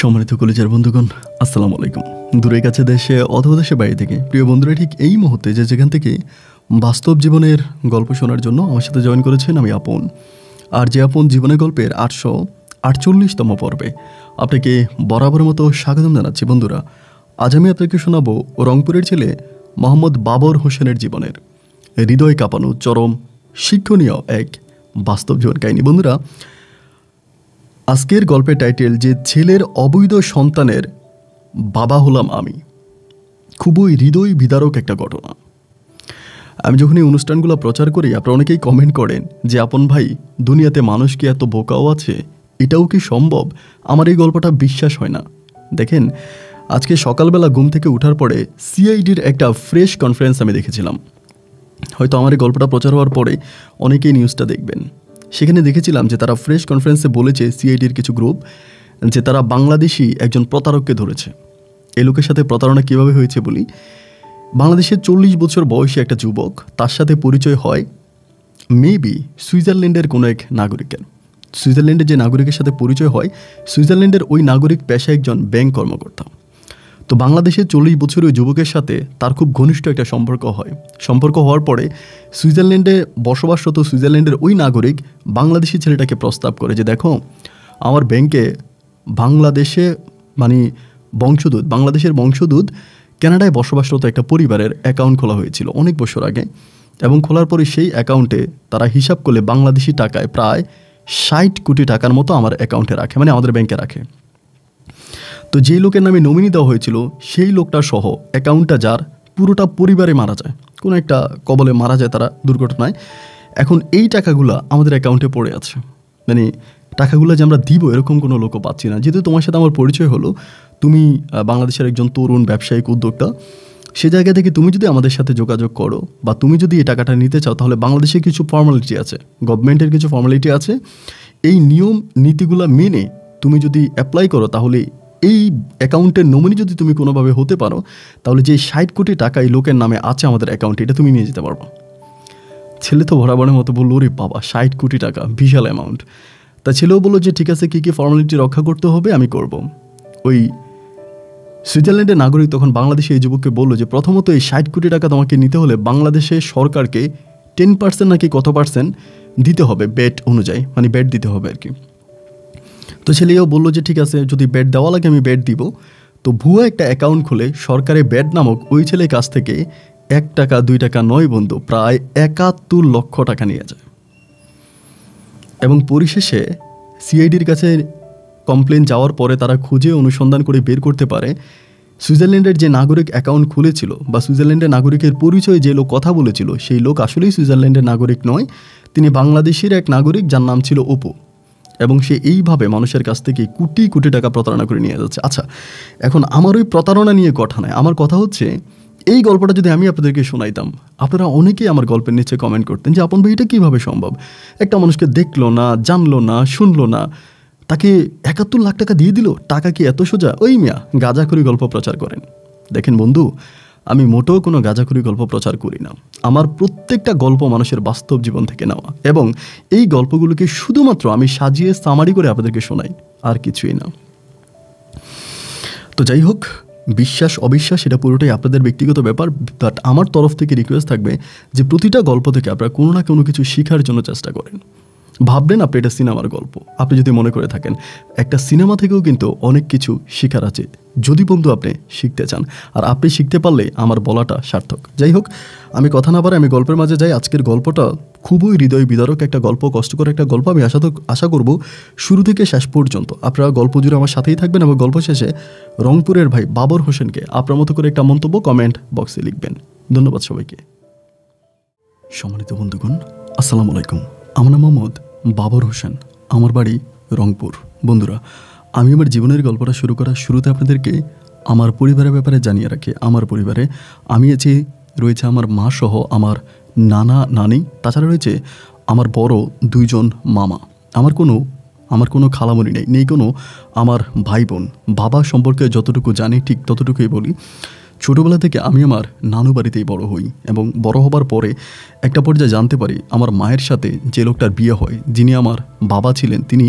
সম্মানিত কলেজের বন্ধুগণ, আসসালামু আলাইকুম। দূরে কাছে দেশে অথবা দেশের বাইরে থেকে প্রিয় বন্ধুরা ঠিক এই মুহূর্তে যেখান থেকে বাস্তব জীবনের গল্প শোনার জন্য আমার সাথে জয়েন করেছেন আমি আপন। আর যে আপন জীবনের গল্পের 848তম পর্বে আপনাকে বরাবরের মতো স্বাগতম জানাচ্ছি। বন্ধুরা, আজ আমি আপনাকে শোনাবো রংপুরের ছেলে মোহাম্মদ বাবর হোসেনের জীবনের হৃদয় কাঁপানো চরম শিক্ষণীয় এক বাস্তব জীবন কাহিনী। বন্ধুরা, আজকের গল্পের টাইটেল যে ছেলের অবৈধ সন্তানের বাবা হলাম আমি। খুবই হৃদয় বিদারক একটা ঘটনা। আমি যখন এই অনুষ্ঠানগুলো প্রচার করি, আপনারা অনেকেই কমেন্ট করেন যে আপন ভাই, দুনিয়াতে মানুষ কি এত বোকাও আছে? এটাও কি সম্ভব? আমার এই গল্পটা বিশ্বাস হয় না। দেখেন, আজকে সকালবেলা ঘুম থেকে ওঠার পরে সিআইডির একটা ফ্রেশ কনফারেন্স আমি দেখেছিলাম। হয়তো আমার এই গল্পটা প্রচার হওয়ার পরে অনেকেই নিউজটা দেখবেন। সেখানে দেখেছিলাম যে তারা ফ্রেশ কনফারেন্সে বলেছে, সিআইডির কিছু গ্রুপ, যে তারা বাংলাদেশি একজন প্রতারককে ধরেছে। এই লোকের সাথে প্রতারণা কীভাবে হয়েছে বলি। বাংলাদেশের 40 বছর বয়সী একটা যুবক, তার সাথে পরিচয় হয় মেবি সুইজারল্যান্ডের কোনো এক নাগরিকের। সুইজারল্যান্ডের যে নাগরিকের সাথে পরিচয় হয়, সুইজারল্যান্ডের ওই নাগরিক পেশায় একজন ব্যাংক কর্মকর্তা। তো বাংলাদেশের 40 বছরের ওই যুবকের সাথে তার খুব ঘনিষ্ঠ একটা সম্পর্ক হয়। সম্পর্ক হওয়ার পরে সুইজারল্যান্ডে বসবাসরত সুইজারল্যান্ডের ওই নাগরিক বাংলাদেশি ছেলেটাকে প্রস্তাব করে যে দেখো, আমার ব্যাংকে বাংলাদেশে বাংলাদেশের বংশোদ্ভূত কানাডায় বসবাসরত একটা পরিবারের অ্যাকাউন্ট খোলা হয়েছিল অনেক বছর আগে, এবং খোলার পরে সেই অ্যাকাউন্টে তারা হিসাব করলে বাংলাদেশি টাকায় প্রায় 60 কোটি টাকার মতো আমার অ্যাকাউন্টে রাখে, আমাদের ব্যাংকে রাখে। তো যেই লোকের নামে নমিনি দেওয়া হয়েছিল, সেই লোকটা সহ অ্যাকাউন্টটা যার, পুরোটা পরিবারে মারা যায়, কোনো একটা কবলে মারা যায় তারা দুর্ঘটনায়। এখন এই টাকাগুলো আমাদের অ্যাকাউন্টে পড়ে আছে, টাকাগুলো যে আমরা দিব এরকম কোনো লোকও পাচ্ছি না। যেহেতু তোমার সাথে আমার পরিচয় হলো, তুমি বাংলাদেশের একজন তরুণ ব্যবসায়িক উদ্যোক্তা, সে জায়গা থেকে তুমি যদি আমাদের সাথে যোগাযোগ করো বা তুমি যদি এই টাকাটা নিতে চাও, তাহলে বাংলাদেশে কিছু ফর্মালিটি আছে, গভর্নমেন্টের কিছু ফর্মালিটি আছে। এই নিয়ম নীতিগুলো মেনে তুমি যদি অ্যাপ্লাই করো, তাহলে এই অ্যাকাউন্টের নমিনি যদি তুমি কোনোভাবে হতে পারো, তাহলে যে 60 কোটি টাকা এই লোকের নামে আছে আমাদের অ্যাকাউন্টে, এটা তুমি নিয়ে যেতে পারবো। ছেলে তো বরাবরের মতো বললো, ওরে বাবা, 60 কোটি টাকা, বিশাল অ্যামাউন্ট। তা ছেলেও বললো যে ঠিক আছে, কী কী ফর্মালিটি রক্ষা করতে হবে আমি করব। ওই সুইজারল্যান্ডের নাগরিক তখন বাংলাদেশে এই যুবককে বললো যে প্রথমত এই 60 কোটি টাকা তোমাকে নিতে হলে বাংলাদেশের সরকারকে 10% নাকি কত পার্সেন্ট দিতে হবে, ব্যাট অনুযায়ী, ব্যাট দিতে হবে আর কি। তো ছেলেও বললো যে ঠিক আছে, যদি ব্যাট দেওয়া লাগে আমি ব্যাট দিব। তো ভুয়া একটা অ্যাকাউন্ট খুলে সরকারের ব্যাট নামক ওই ছেলের কাছ থেকে 1 টাকা 2 টাকা নয় বন্ধু, প্রায় 71 লক্ষ টাকা নিয়ে যায়। এবং পরিশেষে সিআইডির কাছে কমপ্লেন যাওয়ার পরে তারা খুঁজে অনুসন্ধান করে বের করতে পারে, সুইজারল্যান্ডের যে নাগরিক অ্যাকাউন্ট খুলেছিল বা সুইজারল্যান্ডের নাগরিকের পরিচয়ে যে লোক কথা বলেছিল, সেই লোক আসলেই সুইজারল্যান্ডের নাগরিক নয়, তিনি বাংলাদেশের এক নাগরিক যার নাম ছিল অপু। এবং সে এইভাবে মানুষের কাছ থেকে কোটি কোটি টাকা প্রতারণা করে নিয়ে যাচ্ছে। আচ্ছা, এখন আমার ওই প্রতারণা নিয়ে কথা নয়, আমার কথা হচ্ছে এই গল্পটা যদি আমি আপনাদেরকে শোনাইতাম, আপনারা অনেকেই আমার গল্পের নিচে কমেন্ট করতেন যে আপন ভাই, এটা কীভাবে সম্ভব? একটা মানুষকে দেখলো না, জানলো না, শুনলো না, তাকে 71 লাখ টাকা দিয়ে দিল। টাকা কি এত সোজা? ওই মিয়া গাঁজাখুরি গল্প প্রচার করেন। দেখেন বন্ধু, আমি মোটেও কোনো গাঁজাখুরি গল্প প্রচার করি না। আমার প্রত্যেকটা গল্প মানুষের বাস্তব জীবন থেকে নেওয়া, এবং এই গল্পগুলোকে শুধুমাত্র আমি সাজিয়ে সামারি করে আপনাদেরকে শোনাই, আর কিছুই না। তো যাই হোক, বিশ্বাস অবিশ্বাস এটা পুরোটাই আপনাদের ব্যক্তিগত ব্যাপার, বাট আমার তরফ থেকে রিকোয়েস্ট থাকবে যে প্রতিটা গল্প থেকে আপনারা কোনো না কোনো কিছু শেখার জন্য চেষ্টা করেন। ভাববেন আপনি এটা সিনেমার গল্প, আপনি যদি মনে করে থাকেন একটা সিনেমা থেকেও কিন্তু অনেক কিছু শেখার আছে, যদি বন্ধু আপনি শিখতে চান। আর আপনি শিখতে পারলে আমার বলাটা সার্থক। যাই হোক, আমি কথা না পারে আমি গল্পের মাঝে যাই। আজকের গল্পটা খুবই হৃদয় বিদারক একটা গল্প, কষ্টকর একটা গল্প। আমি আশা করব শুরু থেকে শেষ পর্যন্ত আপনারা গল্প জুড়ে আমার সাথেই থাকবেন, এবং গল্প শেষে রংপুরের ভাই বাবর হোসেনকে আপনার মতো করে একটা মন্তব্য কমেন্ট বক্সে লিখবেন। ধন্যবাদ সবাইকে। সম্মানিত বন্ধুগণ, আসসালামু আলাইকুম। আমার নাম মোহাম্মদ বাবর হোসেন, আমার বাড়ি রংপুর। বন্ধুরা, আমি আমার জীবনের গল্পটা শুরু করার শুরুতে আপনাদেরকে আমার পরিবারের ব্যাপারে জানিয়ে রাখি। আমার পরিবারে আমি রয়েছে আমার মা সহ আমার নানা নানি, তাছাড়া রয়েছে আমার বড় 2 জন মামা। আমার কোনো খালামণি নেই কোনো আমার ভাই বোন। বাবা সম্পর্কে যতটুকু জানি ঠিক ততটুকুই বলি। ছোটোবেলা থেকে আমি আমার নানু বাড়িতেই বড় হই এবং বড় হবার পরে একটা পর্যায়ে জানতে পারি আমার মায়ের সাথে যে লোকটার বিয়ে হয়, যিনি আমার বাবা ছিলেন, তিনি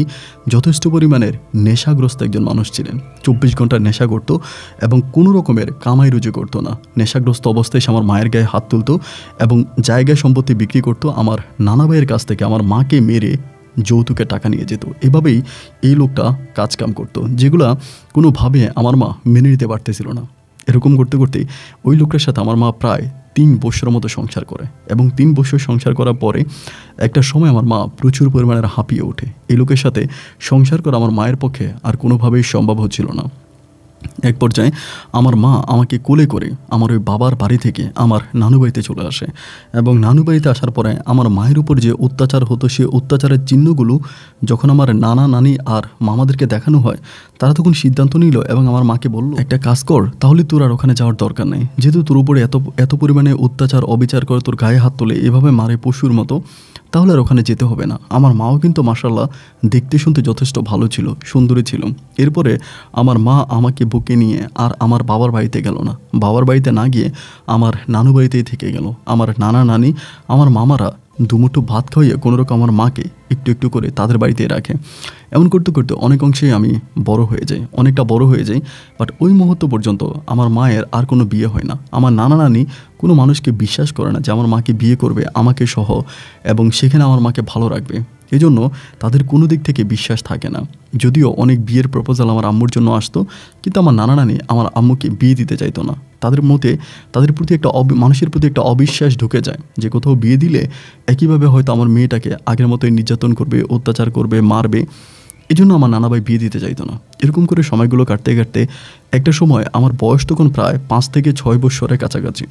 যথেষ্ট পরিমাণের নেশাগ্রস্ত একজন মানুষ ছিলেন। 24 ঘন্টা নেশা করতো এবং কোনো রকমের কামাই রুজি করতো না। নেশাগ্রস্ত অবস্থায় সে আমার মায়ের গায়ে হাত তুলতো এবং জায়গায় সম্পত্তি বিক্রি করতো। আমার নানা ভাইয়ের কাছ থেকে আমার মাকে মেরে যৌতুকে টাকা নিয়ে যেত। এভাবেই এই লোকটা কাজকাম করতো, যেগুলা কোনোভাবে আমার মা মেনে নিতে পারতেছিল না। এরকম করতে করতে ওই লোকের সাথে আমার মা প্রায় 3 বছরের মতো সংসার করে এবং 3 বছর সংসার করার পরে একটা সময় আমার মা প্রচুর পরিমাণের হাঁপিয়ে ওঠে। এই লোকের সাথে সংসার করা আমার মায়ের পক্ষে আর কোনোভাবেই সম্ভব হচ্ছিল না। এক পর্যায়ে আমার মা আমাকে কোলে করে আমার ওই বাবার বাড়ি থেকে আমার নানু বাড়িতে চলে আসে এবং নানু বাড়িতে আসার পরে আমার মায়ের উপর যে অত্যাচার হতো, সে অত্যাচারের চিহ্নগুলো যখন আমার নানা নানি আর মামাদেরকে দেখানো হয়, তারা তখন সিদ্ধান্ত নিল এবং আমার মাকে বলল, একটা কাজ কর, তাহলে তোর আর ওখানে যাওয়ার দরকার নেই। যেহেতু তোর উপরে এত পরিমাণে অত্যাচার অবিচার করে, তোর গায়ে হাত তোলে, এভাবে মারে পশুর মতো, তাহলে আর ওখানে যেতে হবে না। আমার মাও কিন্তু মাশাআল্লাহ দেখতে শুনতে যথেষ্ট ভালো ছিল, সুন্দরী ছিল। এরপরে আমার মা আমাকে বুকে নিয়ে আর আমার বাবার বাড়িতে গেল না। বাবার বাড়িতে না গিয়ে আমার নানু বাড়িতেই থেকে গেল। আমার নানা নানি আমার মামারা দুমুঠো ভাত খাইয়ে কোনোরকম আমার মাকে একটু একটু করে তাদের বাড়িতে রাখে। এমন করতে করতে অনেক অংশেই আমি বড় হয়ে যাই, অনেকটা বড় হয়ে যাই। বাট ওই মুহূর্ত পর্যন্ত আমার মায়ের আর কোনো বিয়ে হয় না। আমার নানা নানি কোনো মানুষকে বিশ্বাস করে না যে আমার মাকে বিয়ে করবে আমাকে সহ এবং সেখানে আমার মাকে ভালো রাখবে। এই জন্য তাদের কোনো দিক থেকে বিশ্বাস থাকে না। যদিও অনেক বিয়ের প্রপোজাল আমার আম্মুর জন্য আসতো, কিন্তু আমার নানা নানি আমার আম্মুকে বিয়ে দিতে চাইতো না। তাদের মতে তাদের প্রতি একটা মানুষের প্রতি একটা অবিশ্বাস ঢুকে যায় যে কোথাও বিয়ে দিলে একইভাবে হয়তো আমার মেয়েটাকে আগের মতোই নির্যাতন করবে, অত্যাচার করবে, মারবে। এই জন্য আমার নানা ভাই বিয়ে দিতে চাইতো না। এরকম করে সময়গুলো কাটতে কাটতে একটা সময় আমার বয়স তখন প্রায় 5 থেকে 6 বছরের কাছাকাছি।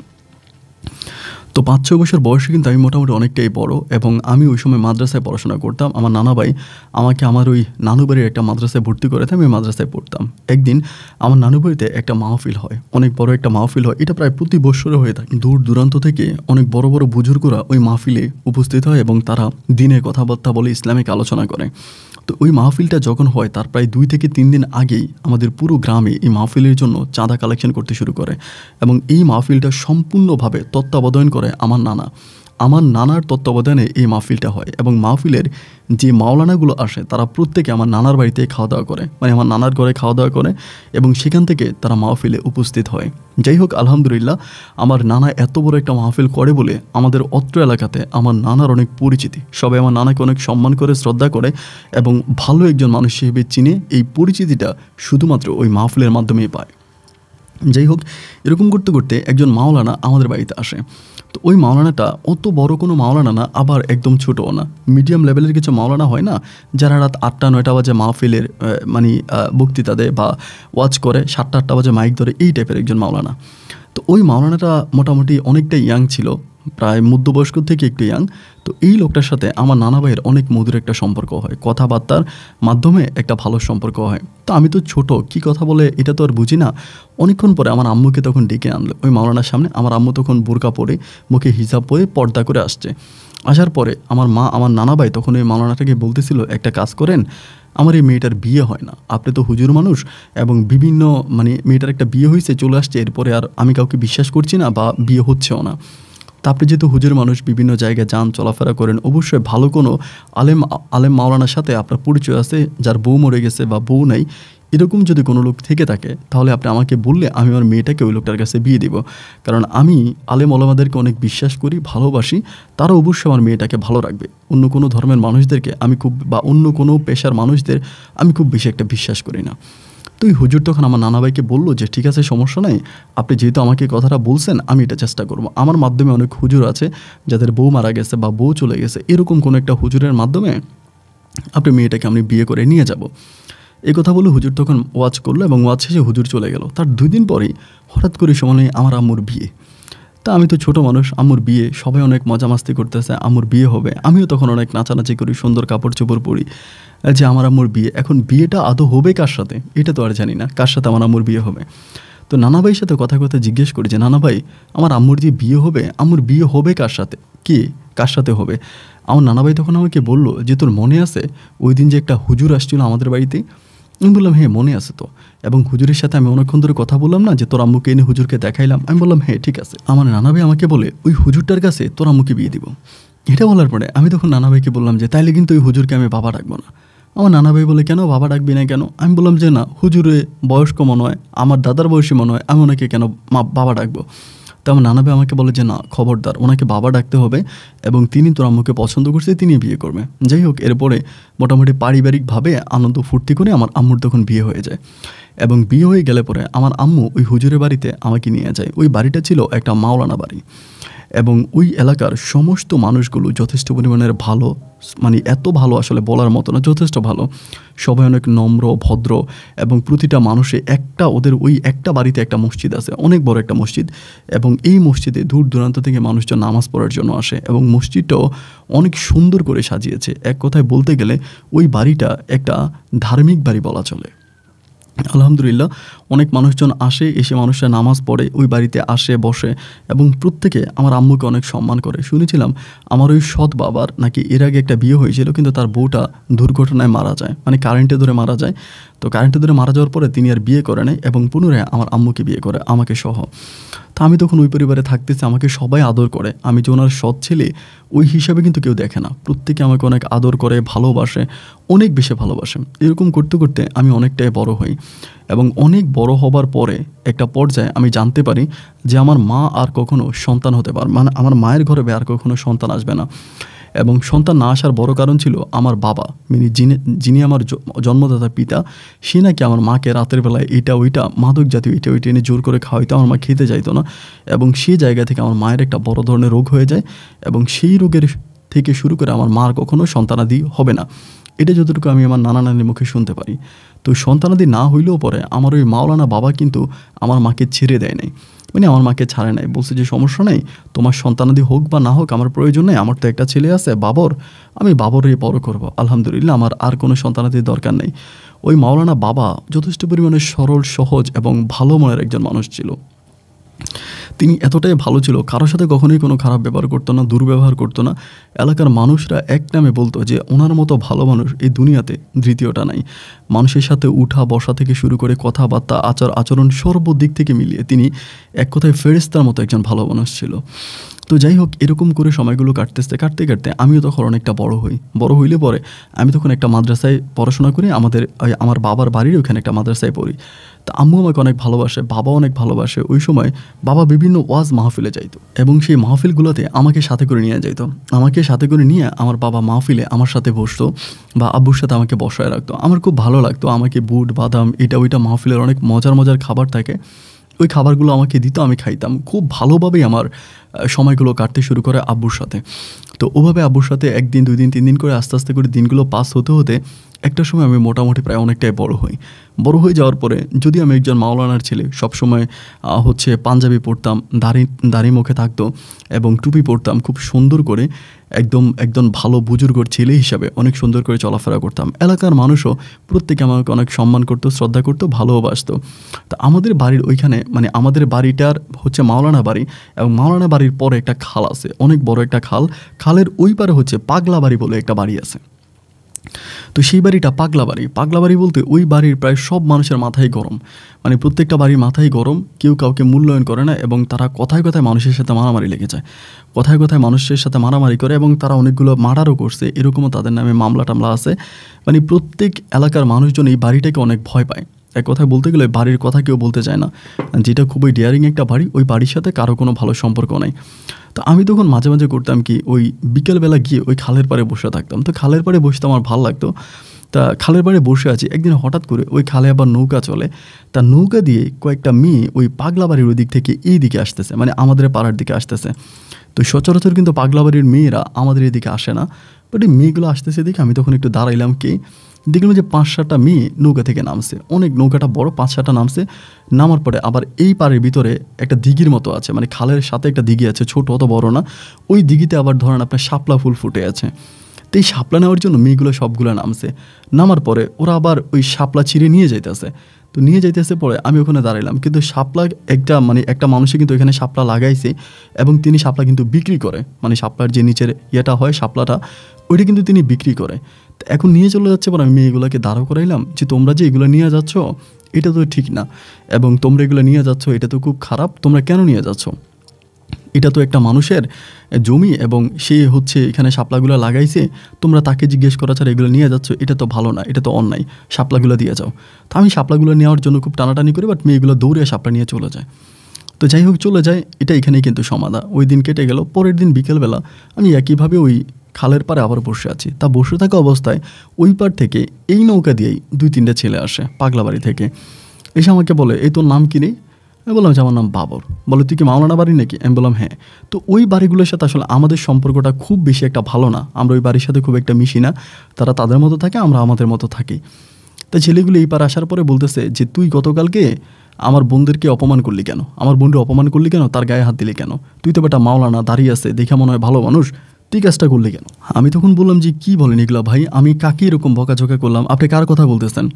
তো 5-6 বছর বয়সে কিন্তু আমি মোটামুটি অনেকটাই বড় এবং আমি ওই সময় মাদ্রাসায় পড়াশোনা করতাম। আমার নানা ভাই আমাকে আমার ওই নানু বাড়ির একটা মাদ্রাসায় ভর্তি করেতে আমি মাদ্রাসায় পড়তাম। একদিন আমার নানু বাড়িতে একটা মাহফিল হয়, অনেক বড় একটা মাহফিল হয়। এটা প্রায় প্রতি বছরে হয়ে থাকে। দূর দূরান্ত থেকে অনেক বড় বড় বুজুর্গরা ওই মাহফিলে উপস্থিত হয় এবং তারা দিনের কথাবার্তা বলে, ইসলামিক আলোচনা করে। তো ওই মাহফিলটা যখন হয় তার প্রায় 2 থেকে 3 দিন আগেই আমাদের পুরো গ্রামে এই মাহফিলের জন্য চাঁদা কালেকশন করতে শুরু করে এবং এই মাহফিলটা সম্পূর্ণভাবে তত্ত্বাবধান করে আমার নানা। আমার নানার তত্ত্বাবধানে এই মাহফিলটা হয় এবং মাহফিলের যে মাওলানাগুলো আসে তারা প্রত্যেকে আমার নানার বাড়িতে খাওয়া দাওয়া করে, মানে আমার নানার ঘরে খাওয়া দাওয়া করে এবং সেখান থেকে তারা মাহফিলে উপস্থিত হয়। যাই হোক, আলহামদুলিল্লাহ আমার নানা এত বড় একটা মাহফিল করে বলে আমাদের অত্র এলাকাতে আমার নানার অনেক পরিচিতি। সবাই আমার নানাকে অনেক সম্মান করে, শ্রদ্ধা করে এবং ভালো একজন মানুষ হিসেবে চিনে। এই পরিচিতিটা শুধুমাত্র ওই মাহফিলের মাধ্যমেই পায়। যাই হোক, এরকম করতে করতে একজন মাওলানা আমাদের বাড়িতে আসে। তো ওই মাওলানাটা অত বড় কোনো মাওলানা না, আবার একদম ছোটও না, মিডিয়াম লেভেলের কিছু মাওলানা হয় না যারা রাত 8টা-9টা বাজে মাহফিলের বক্তৃতা দেয় বা ওয়াজ করে, 7টা-8টা বাজে মাইক ধরে, এই টাইপের একজন মাওলানা। তো ওই মাওলানাটা মোটামুটি অনেকটাই ইয়াং ছিল, প্রায় মধ্যবয়স্ক থেকে একটু ইয়াং। তো এই লোকটার সাথে আমার নানা ভাইয়ের অনেক মধুর একটা সম্পর্ক হয়, কথাবার্তার মাধ্যমে একটা ভালো সম্পর্ক হয়। তো আমি তো ছোট, কি কথা বলে এটা তো আর বুঝি না। অনেকক্ষণ পরে আমার আম্মুকে তখন ডেকে আনলো ওই মাওলানার সামনে। আমার আম্মু তখন বোরকা পরে, মুখে হিজাব পরে, পর্দা করে আসছে। আসার পরে আমার মা, আমার নানা ভাই তখন ওই মাওলানাটাকে বলতেছিল, একটা কাজ করেন, আমার এই মেয়েটার বিয়ে হয় না, আপনি তো হুজুর মানুষ এবং বিভিন্ন মেয়েটার একটা বিয়ে হয়েছে, চলে আসছে, এরপরে আর আমি কাউকে বিশ্বাস করছি না বা বিয়ে হচ্ছেও না। তা আপনি যেহেতু হুজুর মানুষ, বিভিন্ন জায়গায় যান, চলাফেরা করেন, অবশ্যই ভালো কোনো আলেম মাওলানার সাথে আপনার পরিচয় আছে, যার বউ মরে গেছে বা বউ নাই, এরকম যদি কোনো লোক থেকে থাকে তাহলে আপনি আমাকে বললে আমি আমার মেয়েটাকে ওই লোকটার কাছে বিয়ে দিব। কারণ আমি আলেম ওলামাদেরকে অনেক বিশ্বাস করি, ভালোবাসি, তারা অবশ্যই আমার মেয়েটাকে ভালো রাখবে। অন্য কোনো ধর্মের মানুষদেরকে আমি বা অন্য কোনো পেশার মানুষদের আমি খুব বেশি একটা বিশ্বাস করি না। তো এই হুজুর তখন আমার নানা ভাইকে বললো যে ঠিক আছে, সমস্যা নাই, আপনি যেহেতু আমাকে কথাটা বলছেন আমি এটা চেষ্টা করবো। আমার মাধ্যমে অনেক হুজুর আছে যাদের বউ মারা গেছে বা বউ চলে গেছে, এরকম কোনো একটা হুজুরের মাধ্যমে আপনি মেয়েটাকে আমি বিয়ে করে নিয়ে যাব। এই কথা বলে হুজুর তখন ওয়াজ করলো এবং ওয়াজ শেষে হুজুর চলে গেল। তার 2 দিন পরেই হঠাৎ করে সময় আমার আম্মুর বিয়ে। তা আমি তো ছোটো মানুষ, আম্মুর বিয়ে, সবাই অনেক মজা মাস্তি করতেছে, আম্মুর বিয়ে হবে, আমিও তখন অনেক নাচানাচি করি, সুন্দর কাপড় চোপড় পরি, যে আমার আম্মুর বিয়ে। এখন বিয়েটা আদৌ হবে কার সাথে এটা তো আর জানি না, কার সাথে আমার আম্মুর বিয়ে হবে। তো নানা ভাইয়ের সাথে কথা জিজ্ঞেস করি যে নানা ভাই, আমার আম্মুর যে বিয়ে হবে, আম্মুর বিয়ে হবে কার সাথে, কে কার সাথে হবে? আমার নানা ভাই তখন আমাকে বললো যে তোর মনে আছে ওই দিন যে একটা হুজুর আসছিল আমাদের বাড়িতে? আমি বললাম হ্যাঁ মনে আছে তো। এবং হুজুরের সাথে আমি অনেকক্ষণ ধরে কথা বললাম না যে তোর আম্মুকে এনে হুজুরকে দেখাইলাম। আমি বললাম হ্যাঁ ঠিক আছে। আমার নানা ভাই আমাকে বলে ওই হুজুরটার কাছে তোর আম্মুকে বিয়ে দিব। এটা বলার পরে আমি তখন নানা ভাইকে বললাম যে তাইলে কিন্তু ওই হুজুরকে আমি বাবা ডাকবো না। আমার নানা ভাই বলে কেন বাবা ডাকবি না কেন? আমি বললাম যে না, হুজুরে বয়স্ক মনে হয়, আমার দাদার বয়সী মনে হয়, আমি ওনাকে কেন বাবা ডাকবো? তো আমার নানা ভাই আমাকে বলে যে না, খবরদার, ওনাকে বাবা ডাকতে হবে এবং তিনি তোর আম্মুকে পছন্দ করছে, তিনি বিয়ে করবে। যাই হোক, এরপরে মোটামুটি পারিবারিকভাবে আনন্দ ফুর্তি করে আমার আম্মুর তখন বিয়ে হয়ে যায়। এবং বিয়ে হয়ে গেলে পরে আমার আম্মু ওই হুজুরের বাড়িতে আমাকে নিয়ে যায়। ওই বাড়িটা ছিল একটা মাওলানা বাড়ি এবং ওই এলাকার সমস্ত মানুষগুলো যথেষ্ট পরিমাণের ভালো, মানে এত ভালো আসলে বলার মতো না, যথেষ্ট ভালো। সবাই অনেক নম্র ভদ্র এবং প্রতিটা মানুষে ওদের ওই একটা বাড়িতে একটা মসজিদ আছে, অনেক বড় একটা মসজিদ, এবং এই মসজিদে দূর দূরান্ত থেকে মানুষজন নামাজ পড়ার জন্য আসে এবং মসজিদটাও অনেক সুন্দর করে সাজিয়েছে। এক কথায় বলতে গেলে ওই বাড়িটা একটা ধার্মিক বাড়ি বলা চলে। আলহামদুলিল্লাহ, অনেক মানুষজন এসে মানুষরা নামাজ পড়ে, ওই বাড়িতে আসে, বসে এবং প্রত্যেকে আমার আম্মুকে অনেক সম্মান করে। শুনেছিলাম আমার ওই সৎ বাবার নাকি এর আগে একটা বিয়ে হয়েছিল, কিন্তু তার বউটা দুর্ঘটনায় মারা যায়, মানে কারেন্টে ধরে মারা যায়। তো কারেন্টে ধরে মারা যাওয়ার পরে তিনি আর বিয়ে করে নাই এবং পুনরায় আমার আম্মুকে বিয়ে করে, আমাকে সহ। তা আমি তখন ওই পরিবারে থাকতেছি, আমাকে সবাই আদর করে। আমি যে ওনার সৎ ছেলে ওই হিসাবে কিন্তু কেউ দেখে না, প্রত্যেকে আমাকে অনেক আদর করে, ভালোবাসে, অনেক বেশি ভালোবাসে। এরকম করতে করতে আমি অনেকটাই বড় হই এবং অনেক বড় হবার পরে একটা পর্যায়ে আমি জানতে পারি যে আমার মা আর কখনো সন্তান হতে পারে, মানে আমার মায়ের ঘরে আর কখনো সন্তান আসবে না। এবং সন্তান না আসার বড় কারণ ছিল আমার বাবা, মানে যিনি আমার জন্মদাতা পিতা, সে নাকি আমার মাকে রাতের বেলায় এটা ওইটা মাদক জাতীয় এটা ওইটা এনে জোর করে খাওয়াইতো, আমার মা খেতে চাইতো না। এবং সেই জায়গা থেকে আমার মায়ের একটা বড় ধরনের রোগ হয়ে যায় এবং সেই রোগের থেকে শুরু করে আমার মার কখনো সন্তানাদি হবে না। এটা যতটুকু আমি আমার নানা নানির মুখে শুনতে পারি। তো সন্তানাদি না হইলেও পরে আমার ওই মাওলানা বাবা কিন্তু আমার মাকে ছেড়ে দেয় নাই, মানে আমার মাকে ছাড়ে নাই, বলছে যে সমস্যা নেই, তোমার সন্তানাদি হোক বা না হোক আমার প্রয়োজন নেই, আমার তো একটা ছেলে আছে বাবর, আমি বাবরই বড় করব। আলহামদুলিল্লাহ, আমার আর কোনো সন্তানাদির দরকার নেই। ওই মাওলানা বাবা যথেষ্ট পরিমাণে সরল, সহজ এবং ভালো মনের একজন মানুষ ছিল। তিনি এতটাই ভালো ছিল, কারোর সাথে কখনোই কোনো খারাপ ব্যবহার করতো না, দুর্ব্যবহার করতো না। এলাকার মানুষরা এক নামে বলতো যে ওনার মতো ভালো মানুষ এই দুনিয়াতে দ্বিতীয়টা নাই। মানুষের সাথে উঠা বসা থেকে শুরু করে কথাবার্তা, আচরণ সর্বদিক থেকে মিলিয়ে তিনি এক কথায় ফেরেশতার মতো একজন ভালো মানুষ ছিল। তো যাই হোক, এরকম করে সময়গুলো কাটতে কাটতে আমিও তখন অনেকটা বড় হইলে পরে আমি তখন একটা মাদ্রাসায় পড়াশোনা করি, আমার বাবার বাড়ির ওখানে একটা মাদ্রাসায় পড়ি। তা আম্মু আমাকে অনেক ভালোবাসে, বাবা অনেক ভালোবাসে। ওই সময় বাবা বিভিন্ন ওয়াজ মাহফিলে যাইতো এবং সেই মাহফিলগুলোতে আমাকে সাথে করে নিয়ে যাইতো। আমাকে সাথে করে নিয়ে আমার বাবা মাহফিলে আমার সাথে বসতো বা আব্বুর সাথে আমাকে বসায় রাখতো। আমার খুব ভালো লাগতো, আমাকে বুট বাদাম এটা ওইটা, মাহফিলের অনেক মজার খাবার থাকে, ওই খাবারগুলো আমাকে দিত, আমি খাইতাম। খুব ভালোভাবেই আমার সময়গুলো কাটতে শুরু করে আব্বুর সাথে। তো ওভাবে আব্বুর সাথে 1 দিন 2 দিন 3 দিন করে আস্তে আস্তে করে দিনগুলো পাস হতে হতে একটা সময় আমি মোটামুটি প্রায় অনেকটাই বড় হয়ে যাওয়ার পরে, যদি আমি একজন মাওলানার ছেলে, সবসময় পাঞ্জাবি পরতাম, দাড়ি মুখে থাকতো এবং টুপি পরতাম খুব সুন্দর করে, একদম ভালো বুজুর্গর ছেলে হিসাবে অনেক সুন্দর করে চলাফেরা করতাম। এলাকার মানুষও প্রত্যেকে আমাকে অনেক সম্মান করতো, শ্রদ্ধা করতো, ভালোবাসতো। তা আমাদের বাড়ির ওইখানে, মানে আমাদের বাড়িটার মাওলানা বাড়ি এবং মাওলানা বাড়ির পরে একটা খাল আছে, অনেক বড় একটা খালের ওই পারে পাগলা বাড়ি বলে একটা বাড়ি আছে। তো সেই বাড়িটা পাগলা বাড়ি বলতে ওই বাড়ির প্রায় সব মানুষের মাথায় গরম, মানে প্রত্যেকটা বাড়ির মাথায় গরম, কেউ কাউকে মূল্যায়ন করে না এবং তারা কথায় মানুষের সাথে মারামারি লেগে যায়, কথায় মানুষের সাথে মারামারি করে এবং তারা অনেকগুলো মার্ডারও করছে, এরকমও তাদের নামে মামলা টামলা আছে। মানে প্রত্যেক এলাকার মানুষজন এই বাড়িটাকে অনেক ভয় পায়। এক কথায় বলতে গেলে বাড়ির কথা কেউ বলতে চায় না, যেটা খুবই ডেয়ারিং একটা বাড়ি, ওই বাড়ির সাথে কারো কোনো ভালো সম্পর্ক নাই। তো আমি তখন মাঝে মাঝে করতাম কি, ওই বিকেলবেলা গিয়ে ওই খালের পাড়ে বসে থাকতাম। তো খালের পাড়ে বসতে আমার ভালো লাগতো। তা খালের পাড়ে বসে আছি, একদিন হঠাৎ করে ওই খালে আবার নৌকা চলে, তা নৌকা দিয়ে কয়েকটা মেয়ে ওই পাগলা বাড়ির ওই দিক থেকে এই দিকে আসতেছে, মানে আমাদের পাড়ার দিকে আসতেছে। তো সচরাচর কিন্তু পাগলা বাড়ির মেয়েরা আমাদের এদিকে আসে না, বাট এই মেয়েগুলো আসতেছে দেখে আমি তখন একটু দাঁড়াইলাম, দেখলাম যে 5-7টা মেয়ে নৌকা থেকে নামছে, অনেক নৌকাটা বড়, 5-7টা নামছে। নামার পরে আবার এই পাড়ের ভিতরে একটা দিঘির মতো আছে, মানে খালের সাথে একটা দিঘি আছে, ছোট, অত বড় না। ওই দিঘিতে আবার ধরেন আপনার শাপলা ফুল ফুটে আছে। তো এই শাপলা নেওয়ার জন্য মেয়েগুলো সবগুলো নামছে। নামার পরে ওরা আবার ওই শাপলা ছিঁড়ে নিয়ে যাইতেছে। তো নিয়ে যাইতেছে পরে আমি ওখানে দাঁড়াইলাম, কিন্তু শাপলা একটা মানুষে কিন্তু এখানে শাপলা লাগাইছে এবং তিনি শাপলা কিন্তু বিক্রি করে, মানে শাপলার যে নিচের ইয়েটা হয় শাপলাটা, ওইটা কিন্তু তিনি বিক্রি করে। এখন নিয়ে চলে যাচ্ছে, পর আমি মেয়েগুলোকে দাঁড়াও করাইলাম যে তোমরা যে এগুলো নিয়ে যাচ্ছ এটা তো ঠিক না, এবং তোমরা এগুলো নিয়ে যাচ্ছ এটা তো খুব খারাপ, তোমরা কেন নিয়ে যাচ্ছ? এটা তো একটা মানুষের জমি এবং সে হচ্ছে এখানে শাপলাগুলো লাগাইছে, তোমরা তাকে জিজ্ঞেস করা ছাড়া এগুলো নিয়ে যাচ্ছ, এটা তো ভালো না, এটা তো অন্যায়, শাপলাগুলো দিয়ে যাও। তো আমি শাপলাগুলো নেওয়ার জন্য খুব টানাটানি করি, বাট মেয়েগুলো দৌড়ে শাপলা নিয়ে চলে যায়। তো যাই হোক চলে যায়, এটা এখানেই কিন্তু সমাধা। ওই দিন কেটে গেল। পরের দিন বিকেলবেলা আমি একইভাবে ওই খালের পাড়ে আবার বসে আছি। তা বসে থাকা অবস্থায় ওই পার থেকে এই নৌকা দিয়েই 2-3টে ছেলে আসে পাগলাবাড়ি থেকে, এসে আমাকে বলে এই তোর নাম কি রে? আমি বললাম যে আমার নাম বাবর। বলে তুই কি মাওলানা বাড়ি নাকি? আমি বললাম হ্যাঁ। তো ওই বাড়িগুলোর সাথে আসলে আমাদের সম্পর্কটা খুব বেশি একটা ভালো না, আমরা ওই বাড়ির সাথে খুব একটা মিশি না, তারা তাদের মতো থাকে, আমরা আমাদের মতো থাকি। তাই ছেলেগুলো এই পার আসার পরে বলতেছে যে তুই গতকালকে আমার বোনদেরকে অপমান করলি কেন, আমার বোনকে অপমান করলি কেন, তার গায়ে হাত দিলি কেন? তুই তো বেটা মাওলানা, দাঁড়িয়ে আছে, দেখে মনে হয় ভালো মানুষ, তুই কাজটা করলি কেন? আমি তখন বললাম যে কী বলেন এগুলো ভাই, আমি কাকে এরকম বকাঝকা করলাম, আপনি কার কথা বলতেছেন,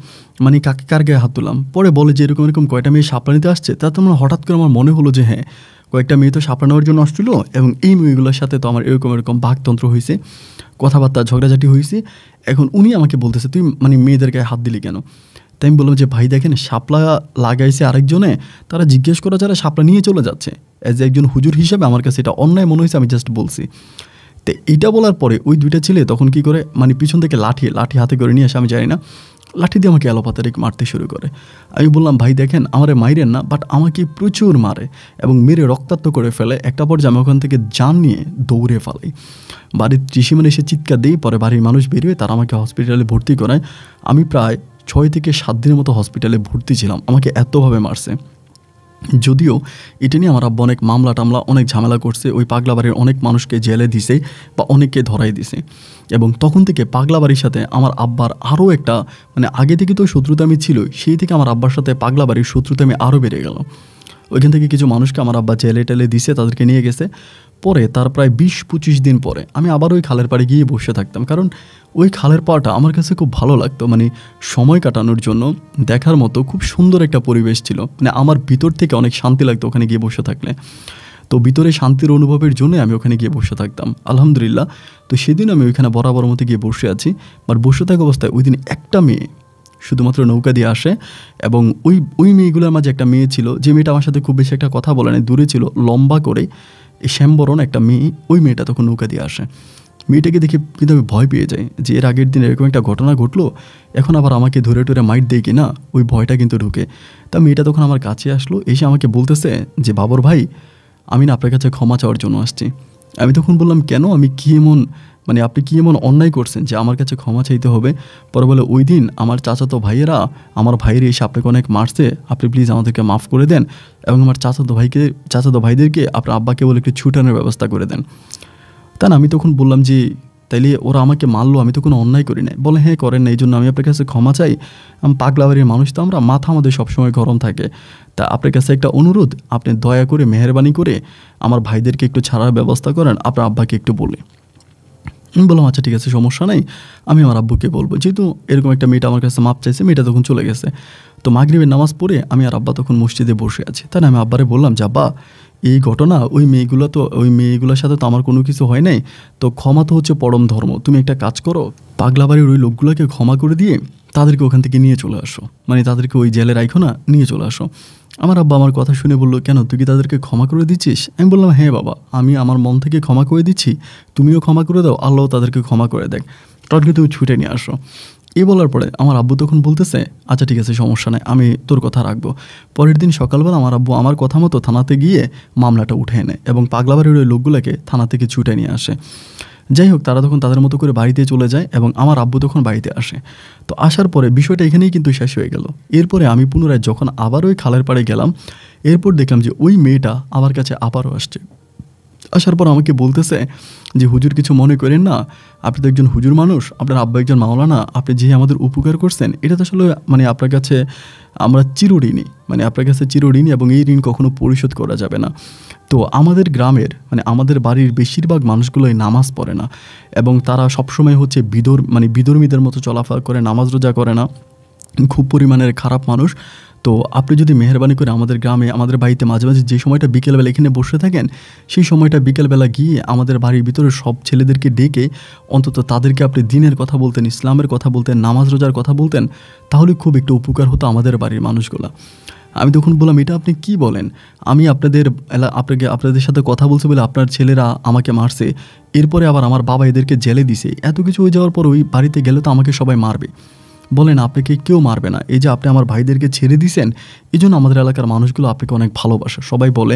মানে কাকে কার গায়ে হাত তুললাম? পরে বলে যে এরকম এরকম কয়টা মেয়ে শাপলা নিতে আসছে। তাতে আমার হঠাৎ করে আমার মনে হলো যে হ্যাঁ, কয়েকটা মেয়ে তো শাপলা নেওয়ার জন্য আসছিল, এবং এই মেয়েগুলোর সাথে তো আমার এরকম এরকম বাকতন্ত্র হয়েছে, কথাবার্তা ঝগড়াঝাটি হয়েছে। এখন উনি আমাকে বলতেছে তুই মানে মেয়েদের গায়ে হাত দিলি কেন? তাই আমি বললাম যে ভাই দেখেন, শাপলা লাগাইছে আরেকজনে, তারা জিজ্ঞেস করা যারা শাপলা নিয়ে চলে যাচ্ছে, অ্যাজ একজন হুজুর হিসাবে আমার কাছে এটা অন্যায় মনে হয়েছে, আমি জাস্ট বলছি। তো এইটা বলার পরে ওই 2টা ছেলে তখন কি করে, মানে পিছন থেকে লাঠি হাতে করে নিয়ে আসে, আমি জানি না, লাঠি দিয়ে আমাকে এলোপাতাড়ি মারতে শুরু করে। আমি বললাম ভাই দেখেন, আমারে মাইরেন না, বাট আমাকে প্রচুর মারে এবং মেরে রক্তাক্ত করে ফেলে। একটা পর্যায়ে আমি ওখান থেকে জান নিয়ে দৌড়ে ফেলাই। বাড়ির ত্রিসীমানে এসে চিৎকার দিই, পরে বাড়ির মানুষ বেরিয়ে তারা আমাকে হসপিটালে ভর্তি করায়। আমি প্রায় 6 থেকে 7 দিনের মতো হসপিটালে ভর্তি ছিলাম, আমাকে এতভাবে মারছে। যদিও এটা নিয়ে আমার আব্বা অনেক মামলা টামলা অনেক ঝামেলা করছে, ওই পাগলাবাড়ির অনেক মানুষকে জেলে দিছে বা অনেককে ধরাই দিছে, এবং তখন থেকে পাগলাবাড়ির সাথে আমার আব্বার আরও একটা মানে আগে থেকে তো শত্রুতা আমি ছিল, সেই থেকে আমার আব্বার সাথে পাগলাবাড়ির শত্রুতা আমি আরও বেড়ে গেল। ওইখান থেকে কিছু মানুষকে আমার আব্বা জেলে টেলে দিছে, তাদেরকে নিয়ে গেছে। পরে তার প্রায় 20-25 দিন পরে আমি আবার ওই খালের পাড়ে গিয়ে বসে থাকতাম, কারণ ওই খালের পাড়টা আমার কাছে খুব ভালো লাগতো, মানে সময় কাটানোর জন্য দেখার মতো খুব সুন্দর একটা পরিবেশ ছিল, মানে আমার ভিতর থেকে অনেক শান্তি লাগতো ওখানে গিয়ে বসে থাকলে। তো ভিতরে শান্তির অনুভবের জন্য আমি ওখানে গিয়ে বসে থাকতাম আলহামদুলিল্লাহ। তো সেদিন আমি ওইখানে বরাবর মতো গিয়ে বসে আছি, আর বসে থাকা অবস্থায় ওই দিন একটা মেয়ে শুধুমাত্র নৌকা দিয়ে আসে, এবং ওই মেয়েগুলোর মাঝে একটা মেয়ে ছিল, যে মেয়েটা আমার সাথে খুব বেশি একটা কথা বলে না, দূরে ছিল, লম্বা করে শ্যামবরণ একটা মেয়ে। ওই মেয়েটা তখন নৌকা দিয়ে আসে। মেয়েটাকে দেখে কিন্তু আমি ভয় পেয়ে যাই যে এর আগের দিন এরকম একটা ঘটনা ঘটলো, এখন আবার আমাকে ধরে টরে মাইট দেয় কি না, ওই ভয়টা কিন্তু ঢুকে। তা মেয়েটা তখন আমার কাছে আসলো, এসে আমাকে বলতেছে যে বাবর ভাই, আমি না আপনার কাছে ক্ষমা চাওয়ার জন্য আসছি। আমি তখন বললাম কেন, আমি কী এমন মানে আপনি কী এমন অন্যায় করছেন যে আমার কাছে ক্ষমা চাইতে হবে? পরে বলে ওই দিন আমার চাচাতো ভাইয়েরা আমার ভাইয়ের এসে আপনাকে অনেক মারছে, আপনি প্লিজ আমাদেরকে মাফ করে দেন, এবং আমার চাচাতো ভাইদেরকে আপনার আব্বাকে বলে একটু ছুটানোর ব্যবস্থা করে দেন। তা না, আমি তখন বললাম যে তাইলে ওরা আমাকে মারলো, আমি তো কোনো অন্যায় করি নাই। বলে হ্যাঁ করেন না, এই জন্য আমি আপনার কাছে ক্ষমা চাই। পাগলাবাড়ির মানুষ তো আমরা, মাথা আমাদের সবসময় গরম থাকে, তা আপনার কাছে একটা অনুরোধ, আপনি দয়া করে মেহেরবানি করে আমার ভাইদেরকে একটু ছাড়ার ব্যবস্থা করেন, আপনার আব্বাকে একটু বলে। আমি বললাম আচ্ছা ঠিক আছে, সমস্যা নাই, আমি আমার আব্বুকে বলবো। যেহেতু এরকম একটা মেয়েটা আমার কাছে মাপ চাইছে, মেয়েটা তখন চলে গেছে। তো মাগরিবের নামাজ পড়ে আমি আর আব্বা তখন মসজিদে বসে আছি। তাই না, আমি আব্বারে বললাম যে আব্বা, এই ঘটনা ওই মেয়েগুলোর সাথে তো আমার কোনো কিছু হয় নাই, তো ক্ষমা তো হচ্ছে পরম ধর্ম, তুমি একটা কাজ করো, পাগলাবাড়ির ওই লোকগুলোকে ক্ষমা করে দিয়ে তাদেরকে ওখান থেকে নিয়ে চলে আসো, মানে তাদেরকে ওই জেলে রাখো না, নিয়ে চলে আসো। আমার আব্বা আমার কথা শুনে বললো কেন, তুই কি তাদেরকে ক্ষমা করে দিচ্ছিস? আমি বললাম হ্যাঁ বাবা, আমি আমার মন থেকে ক্ষমা করে দিচ্ছি, তুমিও ক্ষমা করে দাও, আল্লাহ তাদেরকে ক্ষমা করে দেখ, তাদেরকে তুমি ছুটে নিয়ে আসো। এই বলার পরে আমার আব্বু তখন বলতেছে আচ্ছা ঠিক আছে, সমস্যা নেই, আমি তোর কথা রাখবো। পরের দিন সকালবেলা আমার আব্বু আমার কথা মতো থানাতে গিয়ে মামলাটা উঠে নেয় এবং পাগলাবাড়ির ওই লোকগুলোকে থানা থেকে ছুটে নিয়ে আসে। যাই হোক, তারা তখন তাদের মতো করে বাড়িতে চলে যায় এবং আমার আব্বু তখন বাড়িতে আসে। তো আসার পরে বিষয়টা এখানেই কিন্তু শেষ হয়ে গেল। এরপরে আমি পুনরায় যখন আবার ওই খালের পাড়ে গেলাম, এরপর দেখলাম যে ওই মেয়েটা আমার কাছে আবারও আসছে। আসার পর আমাকে বলতেছে যে হুজুর কিছু মনে করেন না, আপনি তো একজন হুজুর মানুষ, আপনার আব্বা একজন মাওলানা, আপনি যে আমাদের উপকার করছেন এটা তো আসলে মানে আপনার কাছে আমরা চিরঋণী, মানে আপনার কাছে চিরঋণী, এবং এই ঋণ কখনো পরিশোধ করা যাবে না। তো আমাদের গ্রামের মানে আমাদের বাড়ির বেশিরভাগ মানুষগুলোই নামাজ পড়ে না, এবং তারা সবসময় হচ্ছে বিধর্মীদের মতো চলাফেরা করে, নামাজ রোজা করে না, খুব পরিমাণের খারাপ মানুষ। তো আপনি যদি মেহেরবানি করে আমাদের গ্রামে আমাদের বাড়িতে মাঝে মাঝে যে সময়টা বিকেলবেলা এখানে বসে থাকেন, সেই সময়টা বিকেলবেলা গিয়ে আমাদের বাড়ির ভিতরে সব ছেলেদেরকে ডেকে অন্তত তাদেরকে আপনি দিনের কথা বলতেন, ইসলামের কথা বলতেন, নামাজ রোজার কথা বলতেন, তাহলে খুব একটু উপকার হতো আমাদের বাড়ির মানুষগুলা। আমি তখন বললাম, এটা আপনি কি বলেন? আমি আপনাদের সাথে কথা বলছি বলে আপনার ছেলেরা আমাকে মারছে, এরপরে আবার আমার বাবা এদেরকে জেলে দিছে, এত কিছু হয়ে যাওয়ার পর ওই বাড়িতে গেলে তো আমাকে সবাই মারবে। বলেন, আপনাকে কেউ মারবে না, এই যে আপনি আমার ভাইদেরকে ছেড়ে দিয়েছেন, এই জন্য আমাদের এলাকার মানুষগুলো আপনাকে অনেক ভালোবাসে। সবাই বলে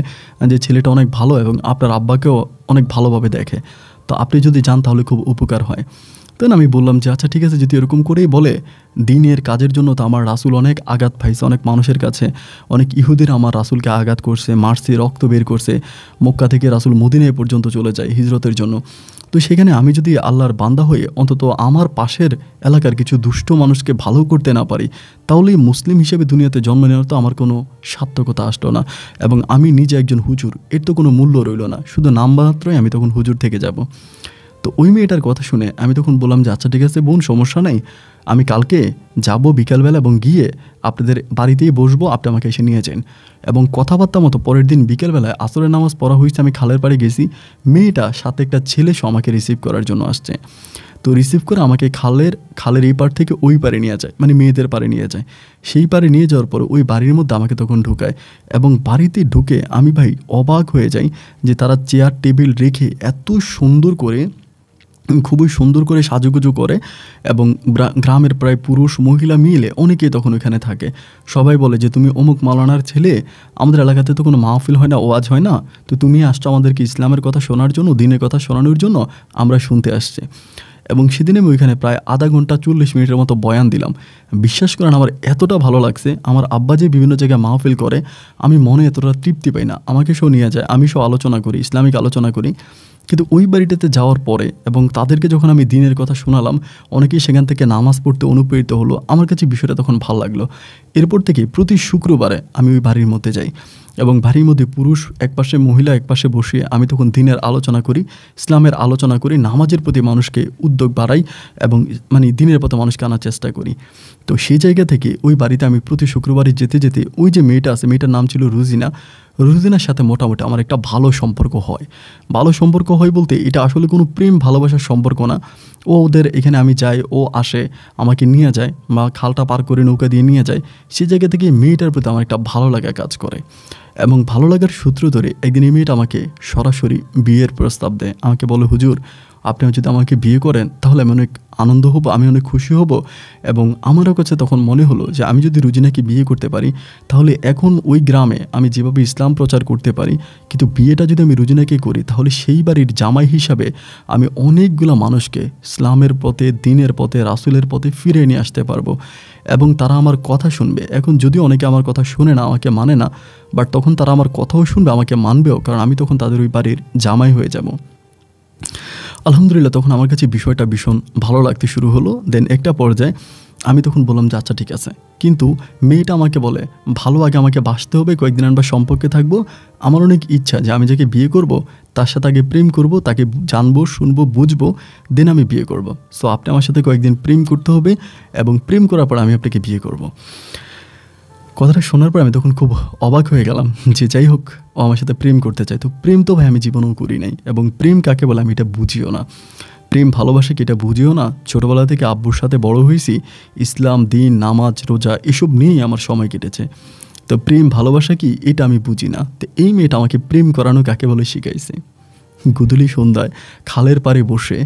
যে ছেলেটা অনেক ভালো এবং আপনার আব্বাকেও অনেক ভালোভাবে দেখে, তো আপনি যদি যান তাহলে খুব উপকার হয়। তখন আমি বললাম যে আচ্ছা ঠিক আছে, যদি এরকম করেই বলে, দিনের কাজের জন্য তো আমার রাসূল অনেক আঘাত পাইছে অনেক মানুষের কাছে, অনেক ইহুদিরা আমার রাসূলকে আঘাত করছে, মারছে, রক্ত বের করছে, মক্কা থেকে রাসূল মদিনায় পর্যন্ত চলে যায় হিজরতের জন্য। তো সেখানে আমি যদি আল্লাহর বান্দা হয়ে অন্তত আমার পাশের এলাকার কিছু দুষ্ট মানুষকে ভালো করতে না পারি, তাহলে মুসলিম হিসেবে দুনিয়াতে জন্ম নেওয়ার তো আমার কোনো সার্থকতা আসলো না, এবং আমি নিজে একজন হুজুর, এর তো কোনো মূল্য রইল না, শুধু নাম মাত্রই আমি তখন হুজুর থেকে যাব। তো ওই মেয়েটার কথা শুনে আমি তখন বললাম যে আচ্ছা ঠিক আছে বোন, সমস্যা নাই, আমি কালকে যাব বিকালবেলা এবং গিয়ে আপনাদের বাড়িতেই বসবো, আপনি আমাকে এসে নিয়ে যান। এবং কথাবার্তা মতো পরের দিন বিকেলবেলায় আসরের নামাজ পড়া হয়েছে, আমি খালের পাড়ে গেছি, মেয়েটা সাথে একটা ছেলে সে আমাকে রিসিভ করার জন্য আসছে। তো রিসিভ করে আমাকে খালের এই পাড় থেকে ওই পাড়ে নিয়ে যায়, মানে মেয়েদের পাড়ে নিয়ে যায়। সেই পাড়ে নিয়ে যাওয়ার পরে ওই বাড়ির মধ্যে আমাকে তখন ঢুকায়, এবং বাড়িতে ঢুকে আমি ভাই অবাক হয়ে যাই যে তারা চেয়ার টেবিল রেখে এত সুন্দর করে, খুবই সুন্দর করে সাজুগুজু করে, এবং গ্রামের প্রায় পুরুষ মহিলা মিলে অনেকেই তখন ওইখানে থাকে। সবাই বলে যে তুমি অমুক মাওলানার ছেলে, আমাদের এলাকাতে তো কোনো মাহফিল হয় না, ওয়াজ হয় না, তো তুমি আসছো আমাদেরকে ইসলামের কথা শোনার জন্য, দিনের কথা শোনানোর জন্য, আমরা শুনতে আসছি। এবং সেদিন আমি ওইখানে প্রায় আধা ঘন্টা 40 মিনিটের মতো বয়ান দিলাম। বিশ্বাস করেন আমার এতটা ভালো লাগছে, আমার আব্বা যে বিভিন্ন জায়গায় মাহফিল করে আমি মনে এতটা তৃপ্তি পাই না, আমাকে সব নিয়ে যায়, আমি সব আলোচনা করি, ইসলামিক আলোচনা করি, কিন্তু ওই বাড়িটাতে যাওয়ার পরে এবং তাদেরকে যখন আমি দিনের কথা শোনালাম, অনেকেই সেখান থেকে নামাজ পড়তে অনুপ্রেরিত হলো, আমার কাছে বিষয়টা তখন ভালো লাগলো। এরপর থেকে প্রতি শুক্রবারে আমি ওই বাড়ির মধ্যে যাই, এবং বাড়ির মধ্যে পুরুষ একপাশে, মহিলা একপাশে বসিয়ে আমি তখন দিনের আলোচনা করি, ইসলামের আলোচনা করি, নামাজের প্রতি মানুষকে উদ্যোগ বাড়াই, এবং মানে দিনের পথে মানুষকে আনার চেষ্টা করি। তো সেই জায়গা থেকে ওই বাড়িতে আমি প্রতি শুক্রবারে যেতে যেতে ওই যে মেয়েটা আছে, মেয়েটার নাম ছিল রুজিনার সাথে মোটামুটি আমার একটা ভালো সম্পর্ক হয়। ভালো সম্পর্ক হয় বলতে এটা আসলে কোনো প্রেম ভালোবাসার সম্পর্ক না। ওদের এখানে আমি যাই, ও আসে, আমাকে নিয়ে যায়, বা খালটা পার করে নৌকা দিয়ে নিয়ে যায়, সেই জায়গা থেকে মেয়েটার প্রতি আমার একটা ভালো লাগা কাজ করে। এবং ভালো লাগার সূত্র ধরে একদিন এই মেয়েটা আমাকে সরাসরি বিয়ের প্রস্তাব দেয়। আমাকে বলে, হুজুর আপনি যদি আমাকে বিয়ে করেন তাহলে আমি অনেক আনন্দ হব, আমি অনেক খুশি হব। এবং আমারও কাছে তখন মনে হলো যে আমি যদি রুজিনাকে বিয়ে করতে পারি, তাহলে এখন ওই গ্রামে আমি যেভাবে ইসলাম প্রচার করতে পারি, কিন্তু বিয়েটা যদি আমি রুজিনাকে করি, তাহলে সেই বাড়ির জামাই হিসাবে আমি অনেকগুলো মানুষকে ইসলামের পথে, দিনের পথে, রাসূলের পথে ফিরে নিয়ে আসতে পারবো, এবং তারা আমার কথা শুনবে। এখন যদিও অনেকে আমার কথা শুনে না, আমাকে মানে না, বাট তখন তারা আমার কথাও শুনবে, আমাকে মানবেও, কারণ আমি তখন তাদের ওই বাড়ির জামাই হয়ে যাব। আলহামদুলিল্লাহ, তখন আমার কাছে বিষয়টা ভীষণ ভালো লাগতে শুরু হলো। দেন একটা পর্যায়ে আমি তখন বললাম যে আচ্ছা ঠিক আছে, কিন্তু মেয়েটা আমাকে বলে ভালো আগে আমাকে বাসতে হবে, কয়েকদিন আমরা সম্পর্কে থাকবো, আমার অনেক ইচ্ছা যে আমি যাকে বিয়ে করব তার সাথে আগে প্রেম করব, তাকে জানবো, শুনবো, বুঝবো, দেন আমি বিয়ে করব। সো আপনি আমার সাথে কয়েকদিন প্রেম করতে হবে, এবং প্রেম করার পর আমি আপনাকে বিয়ে করব। কথাটা শোনার পর আমি তখন খুব অবাক হয়ে গেলাম যে যাই হোক, ও আমার সাথে প্রেম করতে চায়। তো প্রেম তো ভাই আমি জীবনেও করি নাই, এবং প্রেম কাকে বলে আমি এটা বুঝিও না, প্রেম ভালোবাসা কি এটা বুঝিও না। ছোটোবেলা থেকে আব্বুর সাথে বড় হয়েছি, ইসলাম, দিন, নামাজ, রোজা এসব নিয়েই আমার সময় কেটেছে। তো প্রেম ভালোবাসা কি এটা আমি বুঝি না। তো এই মেয়েটা আমাকে প্রেম করানো কাকে বলে শিখাইছে। গোধূলি সন্ধ্যায় খালের পাড়ে বসে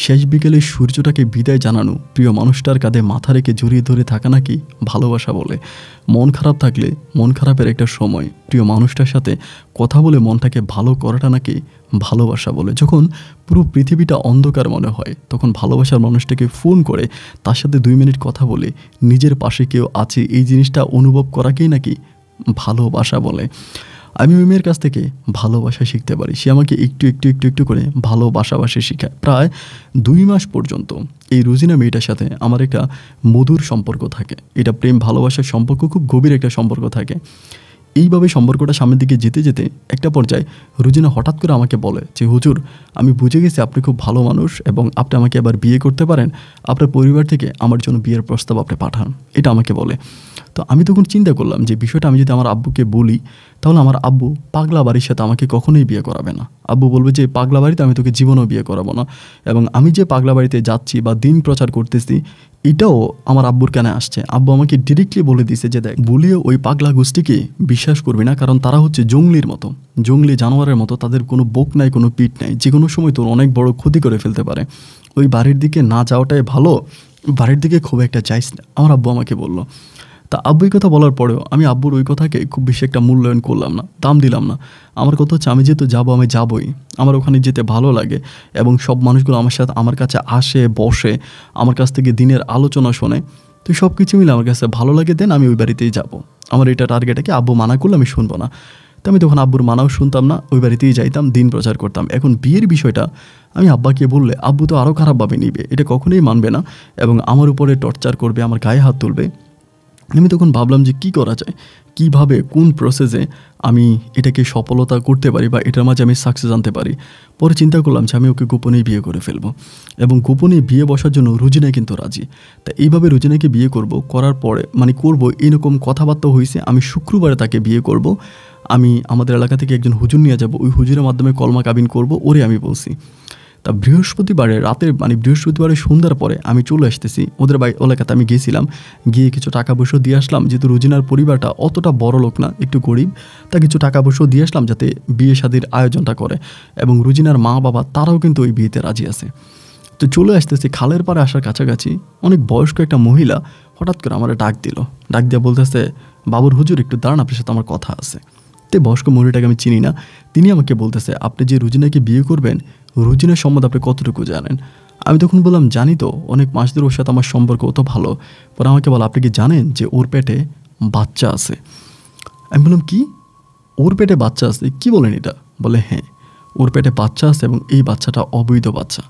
শেষ বিকেলে সূর্যটাকে বিদায় জানানো, প্রিয় মানুষটার কাঁধে মাথা রেখে জড়িয়ে ধরে থাকা নাকি ভালোবাসা বলে। মন খারাপ থাকলে মন খারাপের একটা সময় প্রিয় মানুষটার সাথে কথা বলে মনটাকে ভালো করাটা নাকি ভালোবাসা বলে। যখন পুরো পৃথিবীটা অন্ধকার মনে হয়, তখন ভালোবাসার মানুষটাকে ফোন করে তার সাথে 2 মিনিট কথা বলে নিজের পাশে কেউ আছে এই জিনিসটা অনুভব করাকেই নাকি ভালোবাসা বলে। আমি ওই মেয়ের কাছ থেকে ভালোবাসা শিখতে পারি। সে আমাকে একটু একটু একটু একটু করে ভালোবাসাবাসি শেখায়। প্রায় 2 মাস পর্যন্ত এই রুজিনা মেয়েটার সাথে আমার একটা মধুর সম্পর্ক থাকে। এটা প্রেম ভালোবাসার সম্পর্ক, খুব গভীর একটা সম্পর্ক থাকে। এইভাবে সম্পর্কটা সামনের দিকে যেতে যেতে একটা পর্যায়ে রুজিনা হঠাৎ করে আমাকে বলে যে হুজুর, আমি বুঝে গেছি আপনি খুব ভালো মানুষ, এবং আপনি আমাকে এবার বিয়ে করতে পারেন, আপনার পরিবার থেকে আমার জন্য বিয়ের প্রস্তাব আপনি পাঠান, এটা আমাকে বলে। তো আমি তখন চিন্তা করলাম যে বিষয়টা আমি যদি আমার আব্বুকে বলি তাহলে আমার আব্বু পাগলা বাড়ির সাথে আমাকে কখনোই বিয়ে করাবে না। আব্বু বলবে যে পাগলা বাড়িতে আমি তোকে জীবনেও বিয়ে করাবো না, এবং আমি যে পাগলা বাড়িতে যাচ্ছি বা দিন প্রচার করতেছি এটাও আমার আব্বুর কানে আসছে। আব্বু আমাকে ডিরেক্টলি বলে দিছে যে দেখ, বলিও ওই পাগলা গোষ্ঠীকে বিশ্বাস করবি না, কারণ তারা হচ্ছে জঙ্গলির মতো, জঙ্গলি জানোয়ারের মতো, তাদের কোনো বুক নাই, কোনো পিঠ নাই, যে কোনো সময় তোর অনেক বড় ক্ষতি করে ফেলতে পারে। ওই বাড়ির দিকে না যাওয়াটাই ভালো, বাড়ির দিকে খুব একটা যাইস না, আমার আব্বু আমাকে বললো। তা আব্বু এই কথা বলার পরেও আমি আব্বুর ওই কথাকে খুব বেশি একটা মূল্যায়ন করলাম না, দাম দিলাম না। আমার কথা হচ্ছে আমি যেহেতু যাবো, আমি যাবই, আমার ওখানে যেতে ভালো লাগে, এবং সব মানুষগুলো আমার সাথে আমার কাছে আসে, বসে, আমার কাছ থেকে দিনের আলোচনা শোনে, তো সব কিছু মিলে আমার কাছে ভালো লাগে, দেন আমি ওই বাড়িতেই যাব। আমার এটা টার্গেটকে আব্বু মানা করলে আমি শুনবো না, তো আমি তখন আব্বুর মানাও শুনতাম না, ওই বাড়িতেই যাইতাম, দিন প্রচার করতাম। এখন বিয়ের বিষয়টা আমি আব্বাকে বললে আব্বু তো আরও খারাপভাবে নিবে, এটা কখনোই মানবে না, এবং আমার উপরে টর্চার করবে, আমার গায়ে হাত তুলবে। আমি তখন ভাবলাম যে কী করা যায়, কিভাবে কোন প্রসেসে আমি এটাকে সফলতা করতে পারি বা এটার মাঝে আমি সাকসেস আনতে পারি। পরে চিন্তা করলাম যে আমি ওকে গোপনেই বিয়ে করে ফেলবো, এবং গোপনে বিয়ে বসার জন্য রুজিনা কিন্তু রাজি। তা এইভাবে রুজিনাকে বিয়ে করার পরে করব এরকম কথাবার্তা হয়েছে। আমি শুক্রবারে তাকে বিয়ে করব, আমি আমাদের এলাকা থেকে একজন হুজুর নিয়ে যাব, ওই হুজুরের মাধ্যমে কলমা কাবিন করব, ওরে আমি বলছি। তা বৃহস্পতিবারে রাতের বৃহস্পতিবারে সন্ধ্যার পরে আমি চলে আসতেছি ওদের এলাকাতে। আমি গিয়েছিলাম, গিয়ে কিছু টাকা পয়সা দিয়ে আসলাম, যেহেতু রুজিনার পরিবারটা অতটা বড় লোক না, একটু গরিব, তা কিছু টাকা পয়সা দিয়ে আসলাম যাতে বিয়ে শাদির আয়োজনটা করে, এবং রুজিনার মা বাবা তারাও কিন্তু ওই বিয়েতে রাজি আছে। তো চলে আসতেছি, খালের পাড়ে আসার কাছাকাছি অনেক বয়স্ক একটা মহিলা হঠাৎ করে আমার ডাক দিয়ে বলতেছে, বাবুর হুজুর একটু দাঁড়ান, আপনার সাথে আমার কথা আছে। তে বয়স্ক মহিলাটাকে আমি চিনি না, তিনি আমাকে বলতেছে, আপনি যে রুজিনাকে বিয়ে করবেন, রুজিনার সম্বন্ধে আপনি কতটুকু জানেন? আমি তখন বললাম, জানি তো, অনেক মাস ধরে ওর সাথে আমার সম্পর্ক, অত ভালো। পরে আমাকে বলো, আপনি কি জানেন যে ওর পেটে বাচ্চা আছে? আমি বললাম, কি, ওর পেটে বাচ্চা আছে? কি বলেন এটা? বলে, হ্যাঁ, ওর পেটে বাচ্চা আছে, এবং এই বাচ্চাটা অবৈধ বাচ্চা,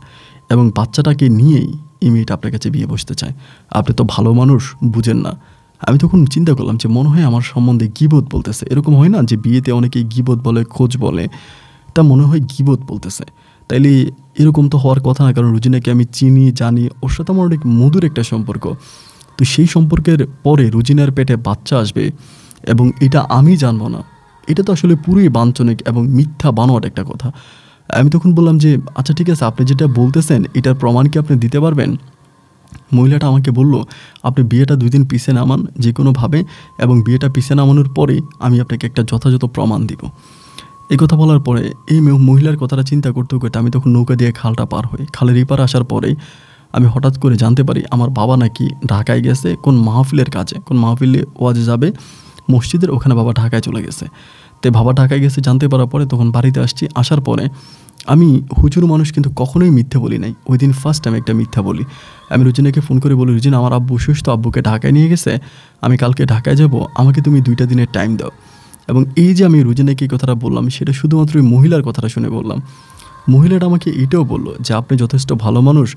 এবং বাচ্চাটাকে নিয়েই এই মেয়েটা আপনার কাছে বিয়ে বসতে চায়। আপনি তো ভালো মানুষ, বুঝেন না। আমি তখন চিন্তা করলাম যে মনে হয় আমার সম্বন্ধে গীবত বলতেছে। এরকম হয় না যে বিয়েতে অনেকেই গীবত বলে, খোঁজ বলে, তা মনে হয় গীবত বলতেছে। তাইলে এরকম তো হওয়ার কথা না, কারণ রুজিনাকে আমি চিনি, জানি, ওর সাথে আমার অনেক মধুর একটা সম্পর্ক। তো সেই সম্পর্কের পরে রুজিনার পেটে বাচ্চা আসবে, এবং এটা আমি জানবো না, এটা তো আসলে পুরোই বাঞ্ছনিক এবং মিথ্যা বানোয়াট একটা কথা। আমি তখন বললাম যে আচ্ছা ঠিক আছে, আপনি যেটা বলতেছেন এটার প্রমাণ কি আপনি দিতে পারবেন? মহিলাটা আমাকে বলল, আপনি বিয়েটা 2 দিন পিছে নামান যে কোনোভাবে, এবং বিয়েটা পিছে নামানোর পরে আমি আপনাকে একটা যথাযথ প্রমাণ দিব। এই কথা বলার পরে এই মহিলার কথাটা চিন্তা করতে করতে আমি তখন নৌকা দিয়ে খালটা পার হই। খালের এই পার আসার পরেই আমি হঠাৎ করে জানতে পারি আমার বাবা নাকি ঢাকায় গেছে কোন মাহফিলের কাজে, কোন মাহফিলে ওয়াজে যাবে মসজিদের, ওখানে বাবা ঢাকায় চলে গেছে। তো বাবা ঢাকায় গেছে জানতে পারার পরে তখন বাড়িতে আসছি। আসার পরে আমি হুজুর মানুষ কিন্তু কখনোই মিথ্যে বলি নাই, ওই দিন ফার্স্ট টাইম একটা মিথ্যা বলি। আমি রুজিনাকে ফোন করে বলি, রুজিনা, আমার আব্বু সুস্থ, আব্বুকে ঢাকায় নিয়ে গেছে, আমি কালকে ঢাকায় যাব, আমাকে তুমি 2টা দিনের টাইম দাও। এবং এই যে আমি রুজিনাকে এই কথাটা বললাম, সেটা শুধুমাত্র ওই মহিলার কথাটা শুনে বললাম। মহিলাটা আমাকে এটাও বললো যে আপনি যথেষ্ট ভালো মানুষ,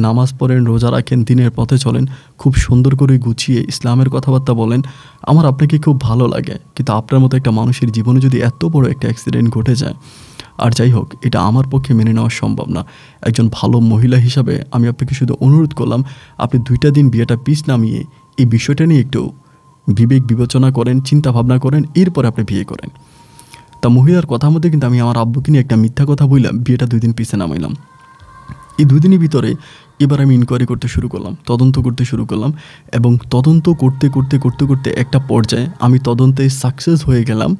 নামাজ পড়েন, রোজা রাখেন, দিনের পথে চলেন, খুব সুন্দর করে গুছিয়ে ইসলামের কথাবার্তা বলেন, আমার আপনাকে খুব ভালো লাগে, কিন্তু আপনার মতো একটা মানুষের জীবনে যদি এত বড় একটা অ্যাক্সিডেন্ট ঘটে যায়, আর যাই হোক, এটা আমার পক্ষে মেনে নেওয়া সম্ভব না। একজন ভালো মহিলা হিসাবে আমি আপনাকে শুধু অনুরোধ করলাম, আপনি 2টা দিন বিয়েটা পিছ নামিয়ে এই বিষয়টা নিয়ে একটু বিবেক বিবেচনা করেন, চিন্তা ভাবনা করেন, এরপর আপনি বিয়ে করেন। তা মহিলার কথার মধ্যে কিন্তু আমি আমার আব্বুকে নিয়ে একটা মিথ্যা কথা বললাম, বিয়েটা 2 দিন পিছে নামাইলাম। এই 2 দিনের ভিতরে এবার আমি ইনকোয়ারি করতে শুরু করলাম, তদন্ত করতে শুরু করলাম, এবং তদন্ত করতে করতে করতে করতে একটা পর্যায়ে আমি তদন্তে সাকসেস হয়ে গেলাম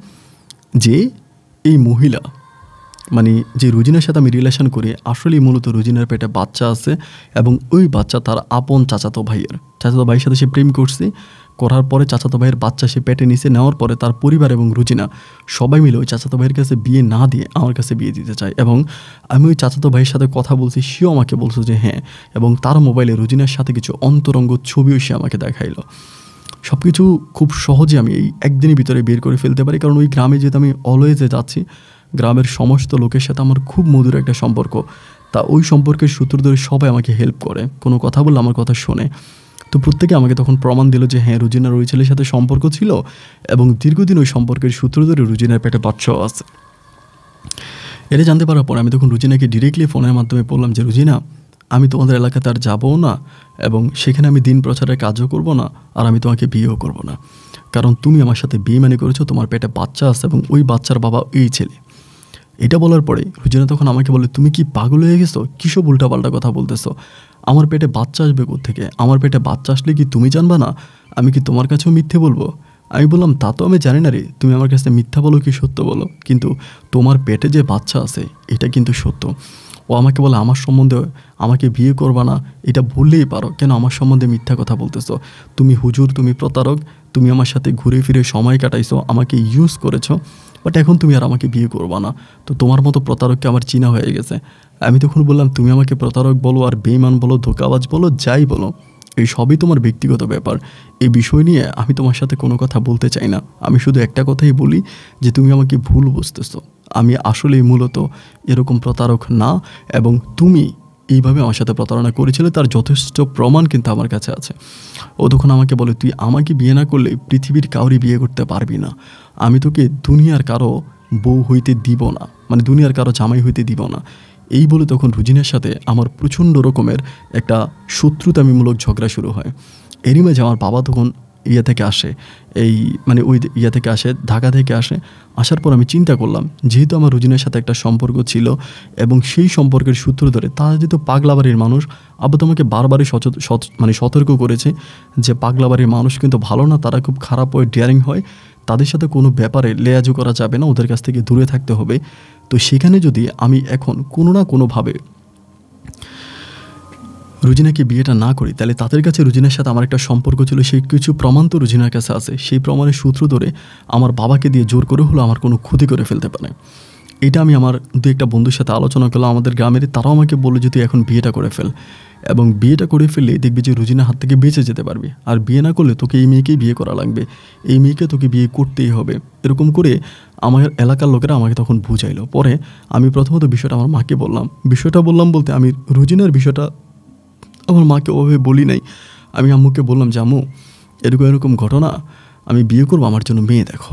যে এই মহিলা যে রুজিনার সাথে আমি রিলেশন করি, আসলেই মূলত রুজিনার পেটে বাচ্চা আছে, এবং ওই বাচ্চা তার আপন চাচাতো ভাইয়ের সাথে সে প্রেম করছে। করার পরে চাচাতো ভাইয়ের বাচ্চা সে পেটে নিচে নেওয়ার পরে তার পরিবার এবং রুজিনা সবাই মিলে ওই চাচাতো ভাইয়ের কাছে বিয়ে না দিয়ে আমার কাছে বিয়ে দিতে চায়। এবং আমি ওই চাচাতো ভাইয়ের সাথে কথা বলছি, সেও আমাকে বলছে যে হ্যাঁ, এবং তার মোবাইলে রুজিনার সাথে কিছু অন্তরঙ্গ ছবিও সে আমাকে দেখাইলো। সব কিছু খুব সহজে আমি এই একদিনের ভিতরে বের করে ফেলতে পারি, কারণ ওই গ্রামে যেহেতু আমি অলওয়েজে যাচ্ছি, গ্রামের সমস্ত লোকের সাথে আমার খুব মধুর একটা সম্পর্ক। তা ওই সম্পর্কের সূত্র ধরে সবাই আমাকে হেল্প করে, কোনো কথা বললে আমার কথা শোনে। তো প্রত্যেকে আমাকে তখন প্রমাণ দিল যে হ্যাঁ, রুজিনার ওই ছেলের সাথে সম্পর্ক ছিল, এবং দীর্ঘদিন ওই সম্পর্কের সূত্র ধরে রুজিনার পেটে বাচ্চাও আছে। এটা জানতে পারার পর আমি তখন রুজিনাকে ডিরেক্টলি ফোনের মাধ্যমে বললাম যে রুজিনা, আমি তোমাদের এলাকাতে আর যাবও না, এবং সেখানে আমি দিন প্রচারের কাজও করব না, আর আমি তোমাকে বিয়েও করব না, কারণ তুমি আমার সাথে বেইমানি করেছো, তোমার পেটে বাচ্চা আছে এবং ওই বাচ্চার বাবা এই ছেলে। এটা বলার পরে রুজিনা তখন আমাকে বলে, তুমি কি পাগল হয়ে গেছো? কিসব উল্টাপাল্টা কথা বলতেছো? আমার পেটে বাচ্চা আসবে কোত্থেকে? আমার পেটে বাচ্চা আসলে কি তুমি জানবা না? আমি কি তোমার কাছেও মিথ্যে বলবো? আমি বললাম, তা তো আমি জানি না রে, তুমি আমার কাছে মিথ্যা বলো কি সত্য বলো, কিন্তু তোমার পেটে যে বাচ্চা আছে এটা কিন্তু সত্য। ও আমাকে বলে, আমার সম্বন্ধে আমাকে বিয়ে করবা না এটা বললেই পারো, কেন আমার সম্বন্ধে মিথ্যা কথা বলতেছো? তুমি হুজুর, তুমি প্রতারক, তুমি আমার সাথে ঘুরে ফিরে সময় কাটাইছো, আমাকে ইউজ করেছো, বাট এখন তুমি আর আমাকে বিয়ে করবা না, তো তোমার মতো প্রতারককে আমার চিনা হয়ে গেছে। আমি তখন বললাম, তুমি আমাকে প্রতারক বলো আর বেইমান বলো, ধোঁকাবাজ বলো, যাই বলো, এই সবই তোমার ব্যক্তিগত ব্যাপার। এই বিষয় নিয়ে আমি তোমার সাথে কোনো কথা বলতে চাই না। আমি শুধু একটা কথাই বলি যে তুমি আমাকে ভুল বুঝতেছো, আমি আসলেই মূলত এরকম প্রতারক না, এবং তুমি এইভাবে আমার সাথে প্রতারণা করেছিলে তার যথেষ্ট প্রমাণ কিন্তু আমার কাছে আছে। ও তখন আমাকে বলে, তুই আমাকে বিয়ে না করলে পৃথিবীর কাউরই বিয়ে করতে পারবি না, আমি তোকে দুনিয়ার কারো বউ হইতে দিব না, মানে দুনিয়ার কারো জামাই হইতে দিব না। এই বলে তখন রুজিনার সাথে আমার প্রচণ্ড রকমের একটা শত্রুতামিমূলক ঝগড়া শুরু হয়। এরই মাঝে আমার বাবা তখন ইয়ে থেকে আসে, এই মানে ওই ইয়ে থেকে আসে, ঢাকা থেকে আসে। আসার পর আমি চিন্তা করলাম, যেহেতু আমার রুজিনার সাথে একটা সম্পর্ক ছিল এবং সেই সম্পর্কের সূত্র ধরে তারা যেহেতু পাগলাবাড়ির মানুষ, আব্বা তোমাকে বারবারই মানে সতর্ক করেছে যে পাগলাবাড়ির মানুষ কিন্তু ভালো না, তারা খুব খারাপ হয়, ডেয়ারিং হয়, তাদের সাথে কোনো ব্যাপারে লেয়াজু করা যাবে না, ওদের কাছ থেকে দূরে থাকতে হবে। তো সেখানে যদি আমি এখন কোনো না কোনোভাবে রুজিনাকে বিয়েটা না করি, তাহলে তাদের কাছে রুজিনার সাথে আমার একটা সম্পর্ক ছিল, সেই কিছু প্রমাণ তো রুজিনার কাছে আছে, সেই প্রমাণের সূত্র ধরে আমার বাবাকে দিয়ে জোর করে হলো আমার কোনো ক্ষতি করে ফেলতে পারে। এটা আমি আমার দু একটা বন্ধুর সাথে আলোচনা করলাম আমাদের গ্রামের, তারাও আমাকে বললো যে তুই এখন বিয়েটা করে ফেল, এবং বিয়েটা করে ফেললে দেখবি যে রুজিনার হাত থেকে বেঁচে যেতে পারবি, আর বিয়ে না করলে তোকে এই মেয়েকেই বিয়ে করা লাগবে, এই মেয়েকে তোকে বিয়ে করতেই হবে। এরকম করে আমার এলাকার লোকেরা আমাকে তখন বুঝাইলো। পরে আমি প্রথমত বিষয়টা আমার মাকে বললাম, বিষয়টা বললাম বলতে আমি রুজিনার বিষয়টা আমার মাকে ওভাবে বলি নাই। আমি আম্মুকে বললাম যে আম্মু এরকম এরকম ঘটনা, আমি বিয়ে করবো, আমার জন্য মেয়ে দেখো,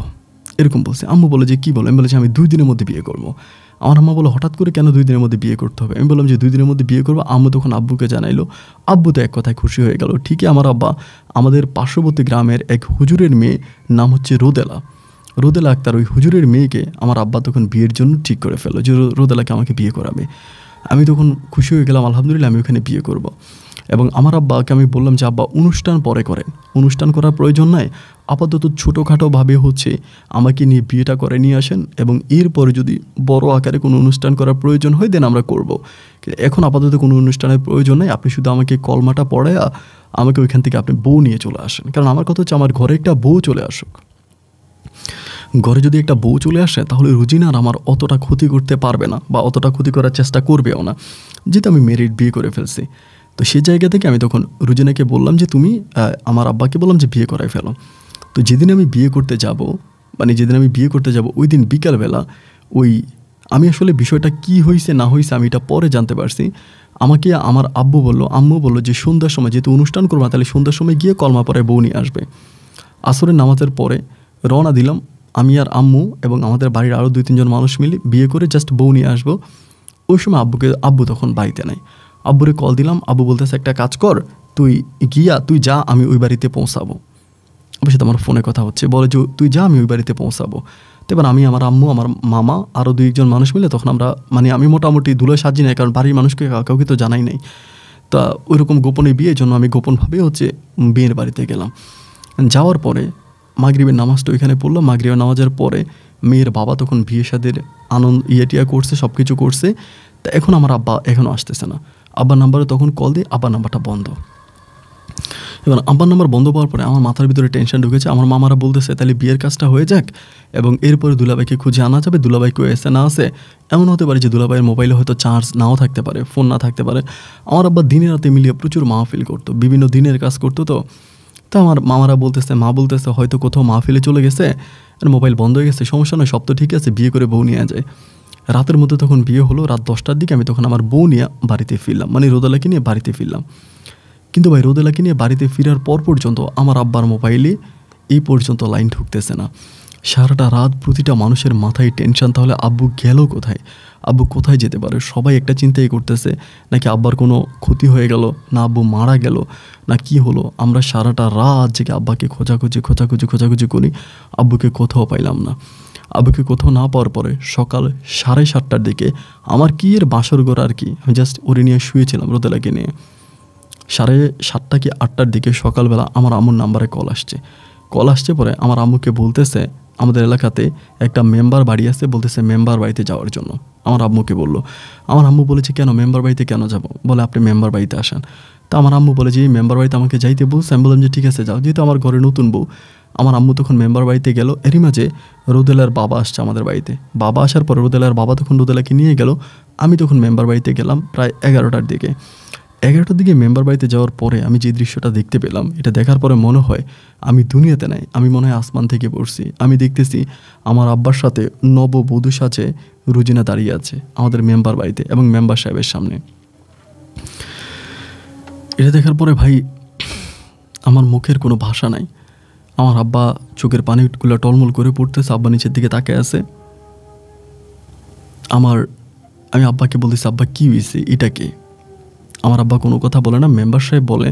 এরকম বলছে। আম্মু বলে যে কী বলো? আমি বলেছি আমি 2 দিনের মধ্যে বিয়ে করবো। আমার আম্মা বলে, হঠাৎ করে কেন 2 দিনের মধ্যে বিয়ে করতে হবে? আমি বললাম যে 2 দিনের মধ্যে বিয়ে করবো। আম্মু তখন আব্বুকে জানাইলো, আব্বু তো এক কথায় খুশি হয়ে গেল। ঠিকই আমার আব্বা আমাদের পার্শ্ববর্তী গ্রামের এক হুজুরের মেয়ে, নাম হচ্ছে রোদেলা আক্তার, ওই হুজুরের মেয়েকে আমার আব্বা তখন বিয়ের জন্য ঠিক করে ফেললো যে রোদেলাকে আমাকে বিয়ে করাবে। আমি তখন খুশি হয়ে গেলাম, আলহামদুলিল্লাহ আমি ওখানে বিয়ে করব। এবং আমার আব্বাকে আমি বললাম যে আব্বা অনুষ্ঠান পরে করেন, অনুষ্ঠান করার প্রয়োজন নাই, আপাতত ছোটোখাটোভাবে হচ্ছে আমাকে নিয়ে বিয়েটা করে নিয়ে আসেন, এবং এরপরে যদি বড় আকারে কোনো অনুষ্ঠান করার প্রয়োজন হয় দেন আমরা করব। এখন আপাতত কোনো অনুষ্ঠানের প্রয়োজন নাই, আপনি শুধু আমাকে কলমাটা পড়ায়া আমাকে ওইখান থেকে আপনি বউ নিয়ে চলে আসেন। কারণ আমার কথা হচ্ছে আমার ঘরে একটা বউ চলে আসুক, ঘরে যদি একটা বউ চলে আসে তাহলে রুজিনা আর আমার অতটা ক্ষতি করতে পারবে না, বা অতটা ক্ষতি করার চেষ্টা করবেও না, যেহেতু আমি মেরিট বিয়ে করে ফেলছি। তো সেই জায়গা থেকে আমি তখন রুজিনাকে বললাম যে তুমি আমার আব্বাকে বললাম যে বিয়ে করাই ফেলো। তো যেদিন আমি বিয়ে করতে যাব, মানে যেদিন আমি বিয়ে করতে যাব ওই দিন বিকালবেলা ওই আমি আসলে বিষয়টা কি হয়েছে না হয়েছে আমি এটা পরে জানতে পারছি। আমাকে আমার আম্মু বললো যে সন্ধ্যার সময় যেহেতু অনুষ্ঠান করবো, তাহলে সন্ধ্যার সময় গিয়ে কলমা পরে বউ নিয়ে আসবে। আসরের নামাজের পরে রওনা দিলাম আমি আর আম্মু এবং আমাদের বাড়ির আরও 2-3 জন মানুষ মিলে, বিয়ে করে জাস্ট বউ নিয়ে আসবো। ওই সময় আব্বু তখন বাড়িতে নাই। আব্বুরে কল দিলাম, আব্বু বলতেছে একটা কাজ কর, তুই যা, আমি ওই বাড়িতে পৌঁছাবো। আব্বুর সাথে আমার ফোনে কথা হচ্ছে, বলে যে তুই যা, আমি ওই বাড়িতে পৌঁছাবো। তো এবার আমি, আমার আম্মু, আমার মামা, আরও 2-1 মানুষ মিলে তখন আমরা, মানে আমি মোটামুটি ধুলোয় সাজি নাই, কারণ বাড়ির মানুষকে কাউকে তো জানাই নাই। তা ওইরকম গোপনে বিয়ের জন্য আমি গোপনভাবে হচ্ছে বিয়ের বাড়িতে গেলাম। যাওয়ার পরে মাগরিবের নামাজটা ওইখানে পড়লাম। মাগরিবের নামাজের পরে মেয়ের বাবা তখন বিয়ে শাদির টিয়া করছে, সব কিছু করছে। তা এখন আমার আব্বা এখনও আসতেছে না। আব্বার নাম্বারে তখন কল দিই, আব্বার নাম্বারটা বন্ধ। এবার আব্বার নাম্বার বন্ধ পাওয়ার পরে আমার মাথার ভিতরে টেনশন ঢুকেছে। আমার মামারা বলতেছে তাহলে বিয়ের কাজটা হয়ে যাক এবং এরপরে দুলাভাইকে খুঁজে আনা যাবে, দুলাভাই কেউ এসে না আসে। এমন হতে পারে যে দুলাভাইয়ের মোবাইলে হয়তো চার্জ নাও থাকতে পারে, ফোন না থাকতে পারে। আমার আব্বা দিনে রাতে মিলিয়ে প্রচুর মাহফিল করতো, বিভিন্ন দিনের কাজ করতো। তো আমার মামারা বলতেছে, মা বলতেছে হয়তো কোথাও মাহফিলে চলে গেছে, মোবাইল বন্ধ হয়ে গেছে, সমস্যা নয়, সব তো ঠিক আছে, বিয়ে করে বউ নিয়ে যায়। রাতের মধ্যে তখন বিয়ে হলো, রাত 10টার দিকে আমি তখন আমার বউ নিয়ে বাড়িতে ফিরলাম, মানে রোদেলাকে নিয়ে বাড়িতে ফিরলাম। কিন্তু ভাই রোদেলাকে নিয়ে বাড়িতে ফেরার পর পর্যন্ত আমার আব্বার মোবাইলে এই পর্যন্ত লাইন ঢুকতেছে না। সারাটা রাত প্রতিটা মানুষের মাথায় টেনশন, তাহলে আব্বু গেল কোথায়, আব্বু কোথায় যেতে পারে। সবাই একটা চিন্তাই করতেছে, নাকি আব্বার কোনো ক্ষতি হয়ে গেল, না আব্বু মারা গেল, না কি হলো। আমরা সারাটা রাত জেগে আব্বাকে খোঁজাখুঁজি করি, আব্বুকে কোথাও পাইলাম না। আব্বুকে কোথাও না পাওয়ার পরে সকাল 7:30টার দিকে আমার কি এর বাসর ঘর আর কি, আমি জাস্ট ওরে নিয়ে শুয়েছিলাম রোদেলাকে নিয়ে। 7:30 কি 8টার দিকে সকালবেলা আমার আম্মুর নাম্বারে কল আসছে পরে আমার আম্মুকে বলতেছে আমাদের এলাকাতে একটা মেম্বার বাড়ি আছে, বলতেছে মেম্বার বাড়িতে যাওয়ার জন্য। আমার আম্মুকে বললো, আমার আম্মু বলেছে কেন মেম্বার বাড়িতে কেন যাব, বলে আপনি মেম্বার বাড়িতে আসেন। তা আমার আম্মু বলে যে মেম্বার বাড়িতে আমাকে যাইতে বলছে। আমি বললাম যে ঠিক আছে যাও, যেহেতু আমার ঘরে নতুন বউ। আমার আম্মু তখন মেম্বার বাড়িতে গেল। এরই মাঝে রোদেলার বাবা আসছে আমাদের বাড়িতে। বাবা আসার পর রোদেলার বাবা তখন রোদেলাকে নিয়ে গেল। আমি তখন মেম্বার বাড়িতে গেলাম প্রায় 11টার দিকে। 11টার দিকে মেম্বার বাড়িতে যাওয়ার পরে আমি যে দৃশ্যটা দেখতে পেলাম, এটা দেখার পরে মনে হয় আমি দুনিয়াতে নাই, আমি মনে হয় আসমান থেকে পড়ছি। আমি দেখতেছি আমার আব্বার সাথে নববধূ সাজে রুজিনা দাঁড়িয়ে আছে আমাদের মেম্বার বাড়িতে এবং মেম্বার সাহেবের সামনে। এটা দেখার পরে ভাই আমার মুখের কোনো ভাষা নাই। আমার আব্বা চোখের পানিগুলো টলমল করে পড়তেছে, আব্বা নিচের দিকে তাকিয়ে আছে। আমি আব্বাকে বলতেছি আব্বা কী হয়েছে, এটাকে? আমার আব্বা কোনো কথা বলে না। মেম্বার সাহেব বলে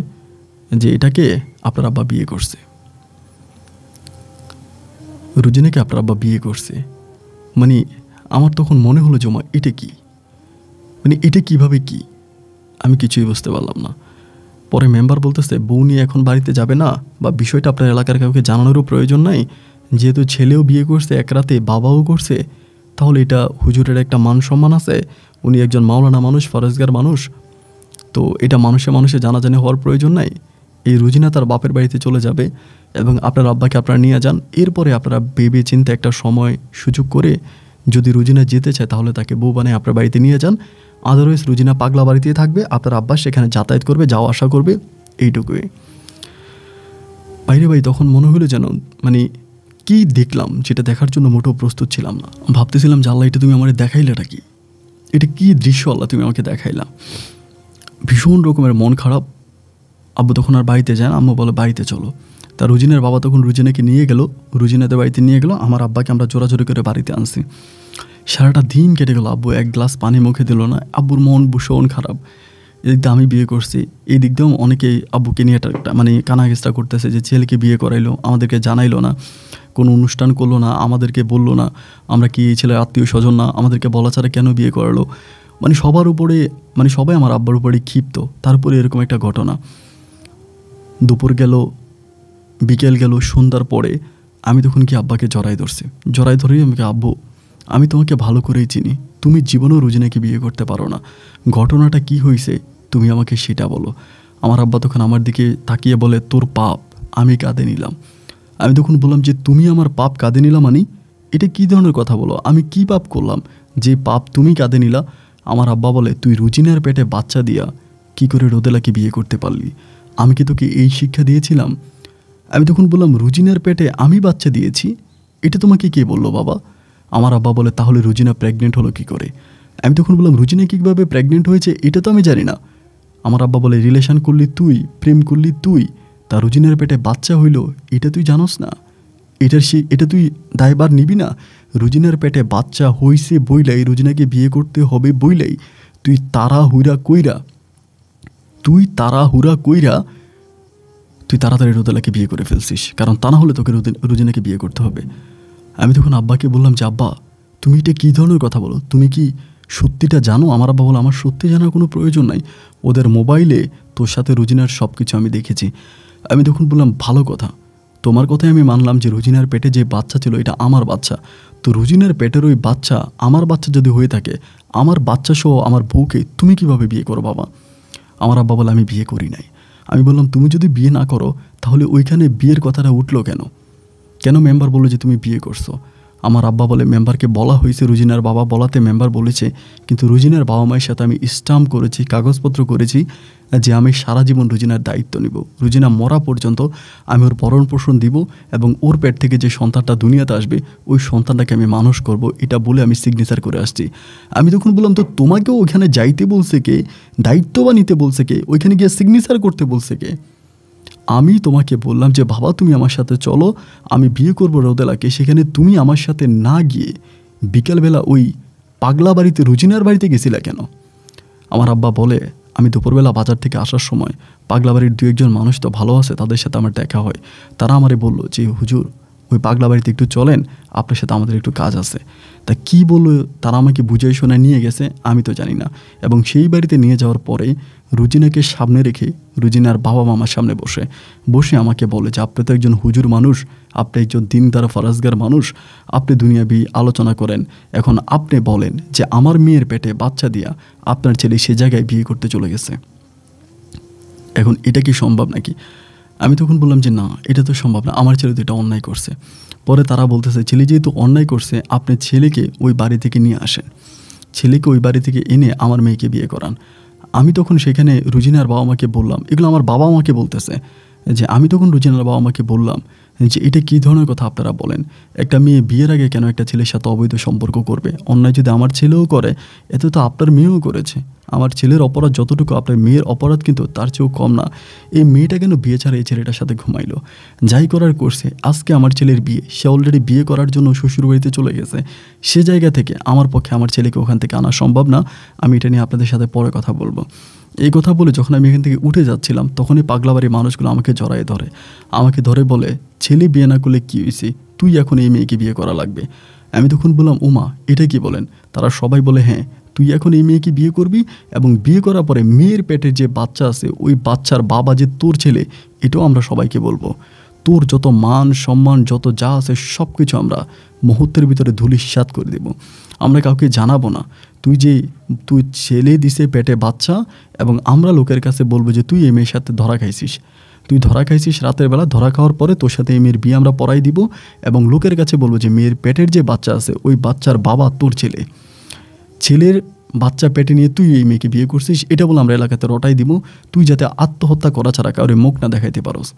যে এটাকে আপনার আব্বা বিয়ে করছে, রুজিনাকে আপনার আব্বা বিয়ে করছে। মানে আমার তখন মনে হলো যে মা এটা কি, মানে এটা কিভাবে কি, আমি কিছুই বুঝতে পারলাম না। পরে মেম্বার বলতেছে বউ নিয়ে এখন বাড়িতে যাবে না, বা বিষয়টা আপনার এলাকার কাউকে জানানোরও প্রয়োজন নাই, যেহেতু ছেলেও বিয়ে করছে এক রাতে, বাবাও করছে, তাহলে এটা হুজুরের একটা মান সম্মান আছে, উনি একজন মাওলানা মানুষ, ফরেজগার মানুষ, তো এটা মানুষে জানাজানি হওয়ার প্রয়োজন নাই। এই রুজিনা তার বাপের বাড়িতে চলে যাবে এবং আপনার আব্বাকে আপনারা নিয়ে যান। এরপরে আপনারা ভেবে চিন্তে একটা সময় সুযোগ করে যদি রুজিনা যেতে চায় তাহলে তাকে বউ বানিয়ে আপনার বাড়িতে নিয়ে যান। আদারওয়াইজ রুজিনা পাগলা বাড়িতেই থাকবে, আপনার আব্বা সেখানে যাতায়াত করবে, যাওয়া আসা করবে, এইটুকুই। বাইরে ভাই তখন মনে হলো যেন মানে কি দেখলাম, যেটা দেখার জন্য মোটেও প্রস্তুত ছিলাম না। ভাবতেছিলাম যে আল্লাহ এটা তুমি আমার দেখাইলেটা কি, এটা কি দৃশ্য আল্লাহ তুমি আমাকে দেখাইলা। ভীষণ রকমের মন খারাপ। আব্বু তখন আর বাড়িতে যায় না, আম্মু বলে বাড়িতে চলো। তা রুজিনার বাবা তখন রুজিনাকে নিয়ে গেল, রুজিনাদের বাড়িতে নিয়ে গেল। আমার আব্বাকে আমরা জোরাজোরি করে বাড়িতে আনছি। সারাটা দিন কেটে গেল, আব্বু এক গ্লাস পানি মুখে দিল না। আব্বুর মন ভীষণ খারাপ। এদিক দিয়ে আমি বিয়ে করছি, এই দিক দিয়েও অনেকেই আব্বুকে নিয়ে একটা মানে কানাঘেঁচড়া করতেছে যে ছেলেকে বিয়ে করাইলো, আমাদেরকে জানাইলো না, কোনো অনুষ্ঠান করলো না, আমাদেরকে বললো না, আমরা কি এই ছেলের আত্মীয় স্বজন না, আমাদেরকে বলা ছাড়া কেন বিয়ে করালো। মানে সবার উপরে, মানে সবাই আমার আব্বার উপরে ক্ষিপ্ত। তারপরে এরকম একটা ঘটনা। দুপুর গেল, বিকেল গেল, সন্ধ্যার পরে আমি তখন কি আব্বাকে জড়াই ধরেই আমাকে আব্বু আমি তোমাকে ভালো করেই চিনি, তুমি জীবনেও রুজিনাকে বিয়ে করতে পারো না, ঘটনাটা কি হয়েছে তুমি আমাকে সেটা বলো। আমার আব্বা তখন আমার দিকে তাকিয়ে বলে তোর পাপ আমি কাঁধে নিলাম। আমি তখন বললাম যে তুমি আমার পাপ কাঁধে নিলাম, মানে এটা কী ধরনের কথা বলো, আমি কি পাপ করলাম যে পাপ তুমি কাঁধে নিলা। আমার আব্বা বলে তুই রুজিনার পেটে বাচ্চা দিয়া কি করে রোদেলাকে বিয়ে করতে পারলি, আমি কি তোকে এই শিক্ষা দিয়েছিলাম? আমি তখন বললাম রুজিনার পেটে আমি বাচ্চা দিয়েছি, এটা তোমাকে কে বললো বাবা? আমার আব্বা বলে তাহলে রুজিনা প্রেগনেন্ট হলো কী করে? আমি তখন বললাম রুজিনা কীভাবে প্রেগনেন্ট হয়েছে এটা তো আমি জানি না। আমার আব্বা বলে রিলেশন করলি তুই, প্রেম করলি তুই, তা রুজিনার পেটে বাচ্চা হইলো এটা তুই জানোস না, এটা তুই দায়বার নিবি না? রুজিনার পেটে বাচ্চা হইছে বইলাই, রুজিনাকে বিয়ে করতে হবে বইলাই তুই তাড়াহুড়া কইরা তুই তাড়াতাড়ি রোদেলাকে বিয়ে করে ফেলছিস, কারণ তা না হলে তোকে রুজিনাকে বিয়ে করতে হবে। আমি তখন আব্বাকে বললাম যে আব্বা তুমি এটা কী ধরনের কথা বলো, তুমি কি সত্যিটা জানো? আমার আব্বা বলো আমার সত্যি জানার কোনো প্রয়োজন নাই, ওদের মোবাইলে তোর সাথে রুজিনার সব কিছু আমি দেখেছি। আমি তখন বললাম ভালো কথা, তোমার কথাই আমি মানলাম যে রুজিনার পেটে যে বাচ্চা ছিল এটা আমার বাচ্চা, তো রুজিনার পেটের ওই বাচ্চা আমার বাচ্চা যদি হয়ে থাকে, আমার বাচ্চা সহ আমার বউকে তুমি কিভাবে বিয়ে করো বাবা? আমার আব্বা বলে আমি বিয়ে করি নাই। আমি বললাম তুমি যদি বিয়ে না করো তাহলে ওইখানে বিয়ের কথাটা উঠলো কেন মেম্বার বললো যে তুমি বিয়ে করছো? আমার আব্বা বলে মেম্বারকে বলা হয়েছে, রুজিনার বাবা বলাতে মেম্বার বলেছে, কিন্তু রুজিনার বাবা মায়ের সাথে আমি স্টাম্প করেছি, কাগজপত্র করেছি যে আমি সারা জীবন রুজিনার দায়িত্ব নিব, রুজিনা মরা পর্যন্ত আমি ওর ভরণ পোষণ দিব এবং ওর পেট থেকে যে সন্তানটা দুনিয়াতে আসবে ওই সন্তানটাকে আমি মানুষ করব, এটা বলে আমি সিগনেচার করে আসছি। আমি তখন বললাম তো তোমাকেও ওখানে যাইতে বলছে কে, দায়িত্ব বা নিতে বলছে কে, ওইখানে গিয়ে সিগনেচার করতে বলছে কে? আমি তোমাকে বললাম যে বাবা তুমি আমার সাথে চলো, আমি বিয়ে করবো রোদেলাকে, সেখানে তুমি আমার সাথে না গিয়ে বিকালবেলা ওই পাগলা বাড়িতে রুজিনার বাড়িতে গেছিলা কেন? আমার আব্বা বলে, আমি দুপুরবেলা বাজার থেকে আসার সময় পাগলা বাড়ির দু একজন মানুষ তো ভালো আছে, তাদের সাথে আমার দেখা হয়। তারা আমারে বলল যে হুজুর ওই পাগলা বাড়িতে একটু চলেন, আপনার সাথে আমাদের একটু কাজ আছে। তা কি বললো, তারা আমাকে বুঝাই শোনায় নিয়ে গেছে, আমি তো জানি না। এবং সেই বাড়িতে নিয়ে যাওয়ার পরে রুজিনাকে সামনে রেখে রুজিনার বাবা মামার সামনে বসে আমাকে বলে যে আপনি তো একজন হুজুর মানুষ, আপনি একজন দিনদার ফরাজগার মানুষ, আপনি দুনিয়াবি আলোচনা করেন, এখন আপনি বলেন যে আমার মেয়ের পেটে বাচ্চা দিয়া আপনার ছেলে সে জায়গায় বিয়ে করতে চলে গেছে, এখন এটা কি সম্ভব নাকি? আমি তখন বললাম যে না, এটা তো সম্ভব না, আমার ছেলে তো এটা অন্যায় করছে। পরে তারা বলতেছে ছেলে যেহেতু অন্যায় করছে, আপনি ছেলেকে ওই বাড়ি থেকে নিয়ে আসেন, ছেলেকে ওই বাড়ি থেকে এনে আমার মেয়েকে বিয়ে করান। আমি তখন সেখানে রুজিনার বাবা মাকে বললাম, এগুলো আমার বাবা আমাকে বলতেছে, যে আমি তখন রুজিনার বাবা মাকে বললাম যে এটা কী ধরনের কথা আপনারা বলেন, একটা মেয়ে বিয়ের আগে কেন একটা ছেলের সাথে অবৈধ সম্পর্ক করবে? অন্যায় যদি আমার ছেলেও করে, এতে তো আপনার মেয়েও করেছে। আমার ছেলের অপরাধ যতটুকু, আপনার মেয়ের অপরাধ কিন্তু তার চেয়েও কম না। এই মেয়েটা কেন বিয়ে ছাড়া এই ছেলেটার সাথে ঘুমাইলো? যাই করার করছে, আজকে আমার ছেলের বিয়ে, সে অলরেডি বিয়ে করার জন্য শ্বশুরবাড়িতে চলে গেছে। সে জায়গা থেকে আমার পক্ষে আমার ছেলেকে ওখান থেকে আনা সম্ভব না। আমি এটা নিয়ে আপনাদের সাথে পরে কথা বলবো। এই কথা বলে যখন আমি এখান থেকে উঠে যাচ্ছিলাম, তখনই পাগলাবাড়ির মানুষগুলো আমাকে জড়ায় ধরে, আমাকে ধরে বলে ছেলে বিয়ে না করলে কী হয়েছে, তুই এখন এই মেয়েকে বিয়ে করা লাগবে। আমি তখন বললাম ওমা এটা কি বলেন? তারা সবাই বলে হ্যাঁ, তুই এখন এই মেয়েকে বিয়ে করবি, এবং বিয়ে করার পরে মেয়ের পেটে যে বাচ্চা আছে ওই বাচ্চার বাবা যে তোর ছেলে, এটাও আমরা সবাইকে বলবো। তোর যত মান সম্মান যত যা আছে সব কিছু আমরা মুহূর্তের ভিতরে ধূলিসাৎ করে দেব, আমরা কাউকে জানাবো না। তুই ছেলে দিছে পেটে বাচ্চা, এবং আমরা লোকের কাছে বলবো যে তুই এই মেয়ের সাথে ধরা খাইছিস, তুই ধরা খাইছিস রাতের বেলা, ধরা খাওয়ার পরে তোর সাথে এই মেয়ের বিয়ে আমরা পড়াই দিব, এবং লোকের কাছে বলবো যে মেয়ের পেটের যে বাচ্চা আছে ওই বাচ্চার বাবা তোর ছেলে, ছেলের বাচ্চা পেটে নিয়ে তুই এই মেয়েকে বিয়ে করছিস, এটা বলে আমরা এলাকাতে রটাই দিব, তুই যাতে আত্মহত্যা করা ছাড়া কাউরে মুখ না দেখাইতে পারোস।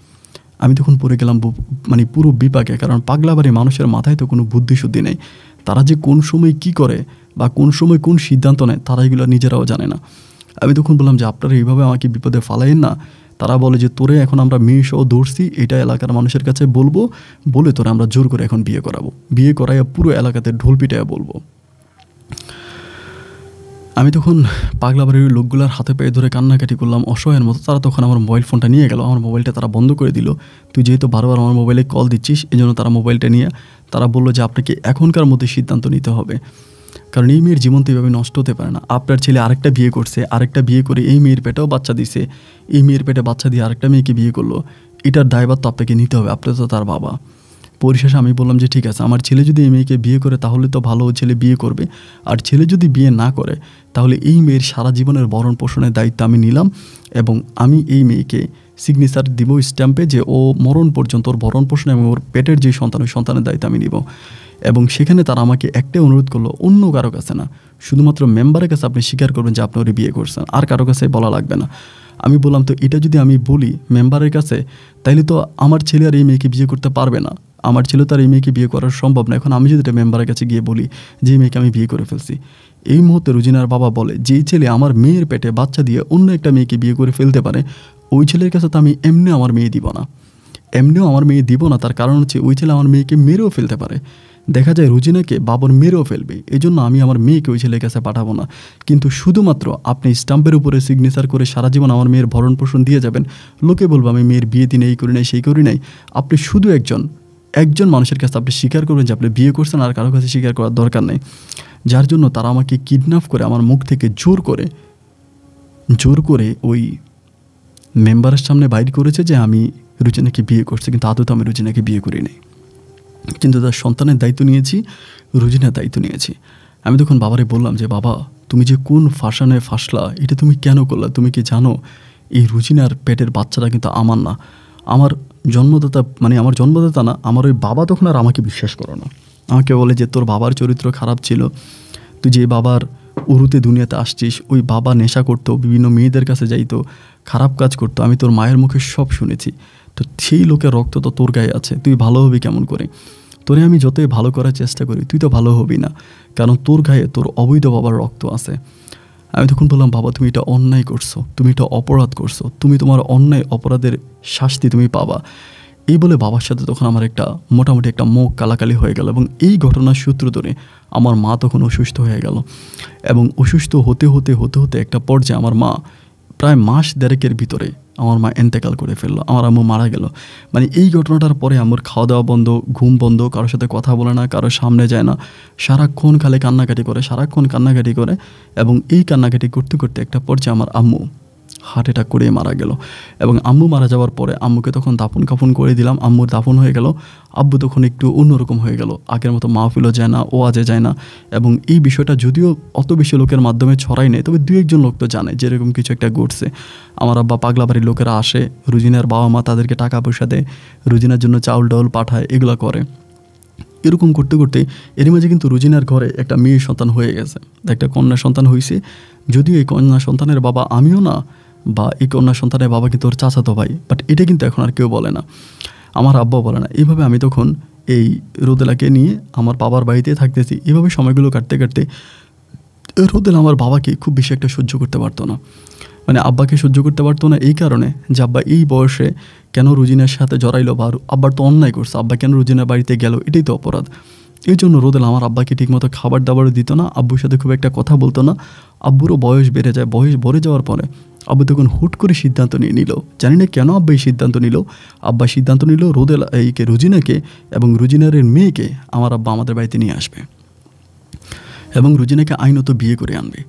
আমি তখন পড়ে গেলাম মানে পুরো বিপাকে, কারণ পাগলাবাড়ি মানুষের মাথায় তো কোনো বুদ্ধিশুদ্ধি নেই। তারা যে কোন সময় কি করে বা কোন সময় কোন সিদ্ধান্ত নেয় তারা এগুলো নিজেরাও জানে না। আমি তখন বললাম যে আপনারা এইভাবে আমাকে বিপদে ফালাইন না। তারা বলে যে তোরে এখন আমরা মেয়ে সহ ধরছি, এটা এলাকার মানুষের কাছে বলবো, বলে তোরা আমরা জোর করে এখন বিয়ে করাবো, বিয়ে করাইয়া পুরো এলাকাতে ঢোল পিটাইয়া বলবো। আমি তখন পাগলাবাড়ির লোকগুলার হাতে পায়ে ধরে কান্নাকাটি করলাম অসহায়ের মতো। তারা তখন আমার মোবাইল ফোনটা নিয়ে গেল, আমার মোবাইলটা তারা বন্ধ করে দিল। তুই যেহেতু বারবার আমার মোবাইলে কল দিচ্ছিস, এই জন্য তারা মোবাইলটা নিয়ে তারা বললো যে আপনাকে এখনকার মধ্যে সিদ্ধান্ত নিতে হবে, কারণ এই মেয়ের জীবন তো এইভাবে নষ্ট হতে পারে না। আপনার ছেলে আরেকটা বিয়ে করছে, আরেকটা বিয়ে করে এই মেয়ের পেটেও বাচ্চা দিছে, এই মেয়ের পেটে বাচ্চা দিয়ে আরেকটা মেয়েকে বিয়ে করলো, এটার দায়ভার তো আপনাকে নিতে হবে, আপনি তো তার বাবা। পরিশেষে আমি বললাম যে ঠিক আছে, আমার ছেলে যদি এই মেয়েকে বিয়ে করে তাহলে তো ভালো, ছেলে বিয়ে করবে, আর ছেলে যদি বিয়ে না করে তাহলে এই মেয়ের সারা জীবনের ভরণ পোষণের দায়িত্ব আমি নিলাম, এবং আমি এই মেয়েকে সিগনেচার দিব স্ট্যাম্পে যে ও মরণ পর্যন্ত ওর ভরণ পোষণ এবং ওর পেটের যে সন্তান, ওই সন্তানের দায়িত্ব আমি নিব। এবং সেখানে তারা আমাকে একটাই অনুরোধ করলো, অন্য কারো কাছে না, শুধুমাত্র মেম্বারের কাছে আপনি স্বীকার করবেন যে আপনি ওরে বিয়ে করছেন, আর কারো কাছে বলা লাগবে না। আমি বললাম তো এটা যদি আমি বলি মেম্বারের কাছে, তাইলে তো আমার ছেলে আর এই মেয়েকে বিয়ে করতে পারবে না, আমার ছেলে তো আর এই মেয়েকে বিয়ে করা সম্ভব না। এখন আমি যদি এটা মেম্বারের কাছে গিয়ে বলি যে এই মেয়েকে আমি বিয়ে করে ফেলছি, এই মুহূর্তে রুজিনার বাবা বলে যেই ছেলে আমার মেয়ের পেটে বাচ্চা দিয়ে অন্য একটা মেয়েকে বিয়ে করে ফেলতে পারে, ওই ছেলের কাছে তো আমি এমনিও আমার মেয়ে দিব না, এমনিও আমার মেয়ে দিব না। তার কারণ হচ্ছে ওই ছেলে আমার মেয়েকে মেরেও ফেলতে পারে, দেখা যায় রুজিনাকে বাবর মেরেও ফেলবে, এই জন্য আমি আমার মেয়েকে ওই ছেলের কাছে পাঠাবো না। কিন্তু শুধুমাত্র আপনি স্টাম্পের উপরে সিগনেচার করে সারা জীবন আমার মেয়ের ভরণ পোষণ দিয়ে যাবেন, লোকে বলবো আমি মেয়ের বিয়ে দিনে এই করি নাই সেই করি নাই। আপনি শুধু একজন মানুষের কাছে আপনি স্বীকার করবেন যে আপনি বিয়ে করছেন, আর কারোর কাছে স্বীকার করার দরকার নেই। যার জন্য তারা আমাকে কিডন্যাপ করে আমার মুখ থেকে জোর করে ওই মেম্বারের সামনে বাইর করেছে যে আমি রুজিনাকে বিয়ে করছি, কিন্তু আদৌ তো আমি রুজিনাকে বিয়ে করি নাই, কিন্তু তার সন্তানের দায়িত্ব নিয়েছি, রুজিনার দায়িত্ব নিয়েছি। আমি তখন বাবারে বললাম যে বাবা তুমি যে কোন ফাঁসানে ফাঁসলা, এটা তুমি কেন করলা? তুমি কি জানো এই রুজিনার পেটের বাচ্চাটা কিন্তু আমার না, আমার জন্মদাতা, মানে আমার জন্মদাতা না, আমার ওই বাবা। তখন আর আমাকে বিশ্বাস করো না, আমাকে বলে যে তোর বাবার চরিত্র খারাপ ছিল, তুই যে বাবার উরুতে দুনিয়াতে আসছিস, ওই বাবা নেশা করতো, বিভিন্ন মেয়েদের কাছে যাইতো, খারাপ কাজ করতো, আমি তোর মায়ের মুখে সব শুনেছি, তো সেই লোকের রক্ত তো তোর গায়ে আছে, তুই ভালো হবি কেমন করে? তোরে আমি যতই ভালো করার চেষ্টা করি তুই তো ভালো হবি না, কারণ তোর গায়ে তোর অবৈধ বাবার রক্ত আছে। আমি তখন বললাম, বাবা তুমি এটা অন্যায় করছো, তুমি এটা অপরাধ করছো, তুমি তোমার অন্যায় অপরাধের শাস্তি তুমি পাবা। এই বলে বাবার সাথে তখন আমার একটা মোটামুটি একটা মুখ কালাকালি হয়ে গেল। এবং এই ঘটনার সূত্র ধরে আমার মা তখন অসুস্থ হয়ে গেল। এবং অসুস্থ হতে হতে হতে হতে একটা পর্যায়ে আমার মা প্রায় মাস দেড়েকের ভিতরে আমার মা এন্তেকাল করে ফেললো, আমার আম্মু মারা গেল। মানে এই ঘটনাটার পরে আম্মুর খাওয়া দাওয়া বন্ধ, ঘুম বন্ধ, কারোর সাথে কথা বলে না, কারোর সামনে যায় না, সারাক্ষণ খালি কান্নাকাটি করে, সারাক্ষণ কান্নাকাটি করে। এবং এই কান্নাকাটি করতে করতে একটা পর্যায়ে আমার আম্মু হার্ট অ্যাটাক করে মারা গেল। এবং আম্মু মারা যাওয়ার পরে আম্মুকে তখন দাফন কাফন করে দিলাম, আম্মুর দাফন হয়ে গেল। আব্বু তখন একটু অন্যরকম হয়ে গেল, আগের মতো মাহফিলও যায় না, ওয়াজে যায় না। এবং এই বিষয়টা যদিও অত বেশি লোকের মাধ্যমে ছড়াই নেই, তবে দু একজন লোক তো জানে যেরকম কিছু একটা ঘটছে। আমার আব্বা পাগলা বাড়ির লোকেরা আসে, রুজিনার বাবা মা তাদেরকে টাকা পয়সা দেয়, রুজিনার জন্য চাউল ডাউল পাঠায়, এগুলো করে। এরকম করতে করতে এরই মাঝে কিন্তু রুজিনার ঘরে একটা মেয়ে সন্তান হয়ে গেছে, একটা কন্যা সন্তান হয়েছে। যদিও এই কন্যা সন্তানের বাবা আমিও না, বা এই কন্যা সন্তানের বাবা কিন্তু ওর চাচাতো ভাই, বাট এটা কিন্তু এখন আর কেউ বলে না, আমার আব্বাও বলে না। এইভাবে আমি তখন এই রোদেলাকে নিয়ে আমার বাবার বাড়িতে থাকতেছি। এভাবে সময়গুলো কাটতে কাটতে রোদেলা আমার বাবাকে খুব বেশি একটা সহ্য করতে পারতো না। মানে আব্বাকে সহ্য করতে পারতো না এই কারণে যে আব্বা এই বয়সে কেন রুজিনার সাথে জড়াইলো, বা আব্বার তো অন্যায় করছে, আব্বা কেন রুজিনার বাড়িতে গেল, এটাই তো অপরাধ। এই জন্য রোদেলা আমার আব্বাকে ঠিকমতো খাবার দাবারও দিত না, আব্বুর সাথে খুব একটা কথা বলতো না। আব্বুরও বয়স বেড়ে যায়, বয়স ভরে যাওয়ার পরে আব্বু তখন হুট করে সিদ্ধান্ত নিয়ে নিল, জানি না কেন আব্বা এই সিদ্ধান্ত নিল। আব্বা সিদ্ধান্ত নিল রোদেলা এইকে রুজিনাকে এবং রুজিনারের মেয়েকে আমার আব্বা আমাদের বাড়িতে নিয়ে আসবে এবং রুজিনাকে আইনত বিয়ে করে আনবে।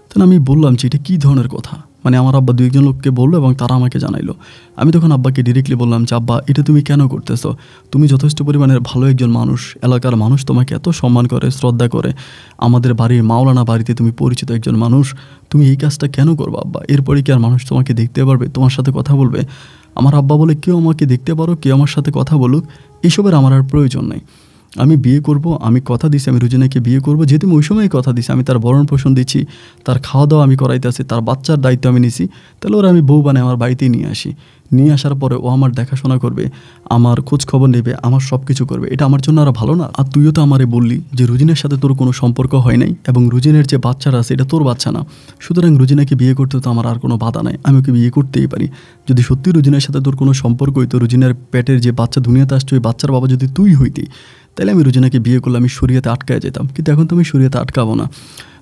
তখন আমি বললাম যে এটা কী ধরনের কথা, মানে আমার আব্বা দু একজন লোককে বললো এবং তারা আমাকে জানাইলো। আমি তখন আব্বাকে ডিরেক্টলি বললাম যে আব্বা এটা তুমি কেন করতেছো, তুমি যথেষ্ট পরিমাণের ভালো একজন মানুষ, এলাকার মানুষ তোমাকে এত সম্মান করে, শ্রদ্ধা করে, আমাদের বাড়ির মাওলানা বাড়িতে তুমি পরিচিত একজন মানুষ, তুমি এই কাজটা কেন করবো আব্বা? এরপরে কি আর মানুষ তোমাকে দেখতে পারবে, তোমার সাথে কথা বলবে? আমার আব্বা বলে কেউ আমাকে দেখতে পারো, কেউ আমার সাথে কথা বলুক, এসবের আমার আর প্রয়োজন নেই। আমি বিয়ে করব, আমি কথা দিছি আমি রুজিনাকে বিয়ে করব, যেহেতু আমি ওই সময়ই কথা দিছি, আমি তার ভরণ পোষণ দিচ্ছি, তার খাওয়া দাওয়া আমি করাইতেছি, তার বাচ্চার দায়িত্ব আমি নিছি, তাহলে ওরা আমি বউ বানায় আমার বাড়িতেই নিয়ে আসি। নিয়ে আসার পরে ও আমার দেখাশোনা করবে, আমার খোঁজ খবর নেবে, আমার সব কিছু করবে, এটা আমার জন্য আরও ভালো না? আর তুইও তো আমারে বললি যে রুজিনের সাথে তোর কোনো সম্পর্ক হয় নাই এবং রুজিনের যে বাচ্চারা আছে এটা তোর বাচ্চা না, সুতরাং রুজিনাকে বিয়ে করতে তো আমার আর কোনো বাধা নাই, আমি ওকে বিয়ে করতেই পারি। যদি সত্যি রুজিনের সাথে তোর কোনো সম্পর্ক হইতো, রুজিনের পেটের যে বাচ্চা দুনিয়াতে আসছে ওই বাচ্চার বাবা যদি তুই হইতি, তাহলে আমি রুজিনাকে বিয়ে করলে আমি শরীয়তে আটকায় যেতাম, কিন্তু এখন তো আমি শরীয়তে আটকাবো না,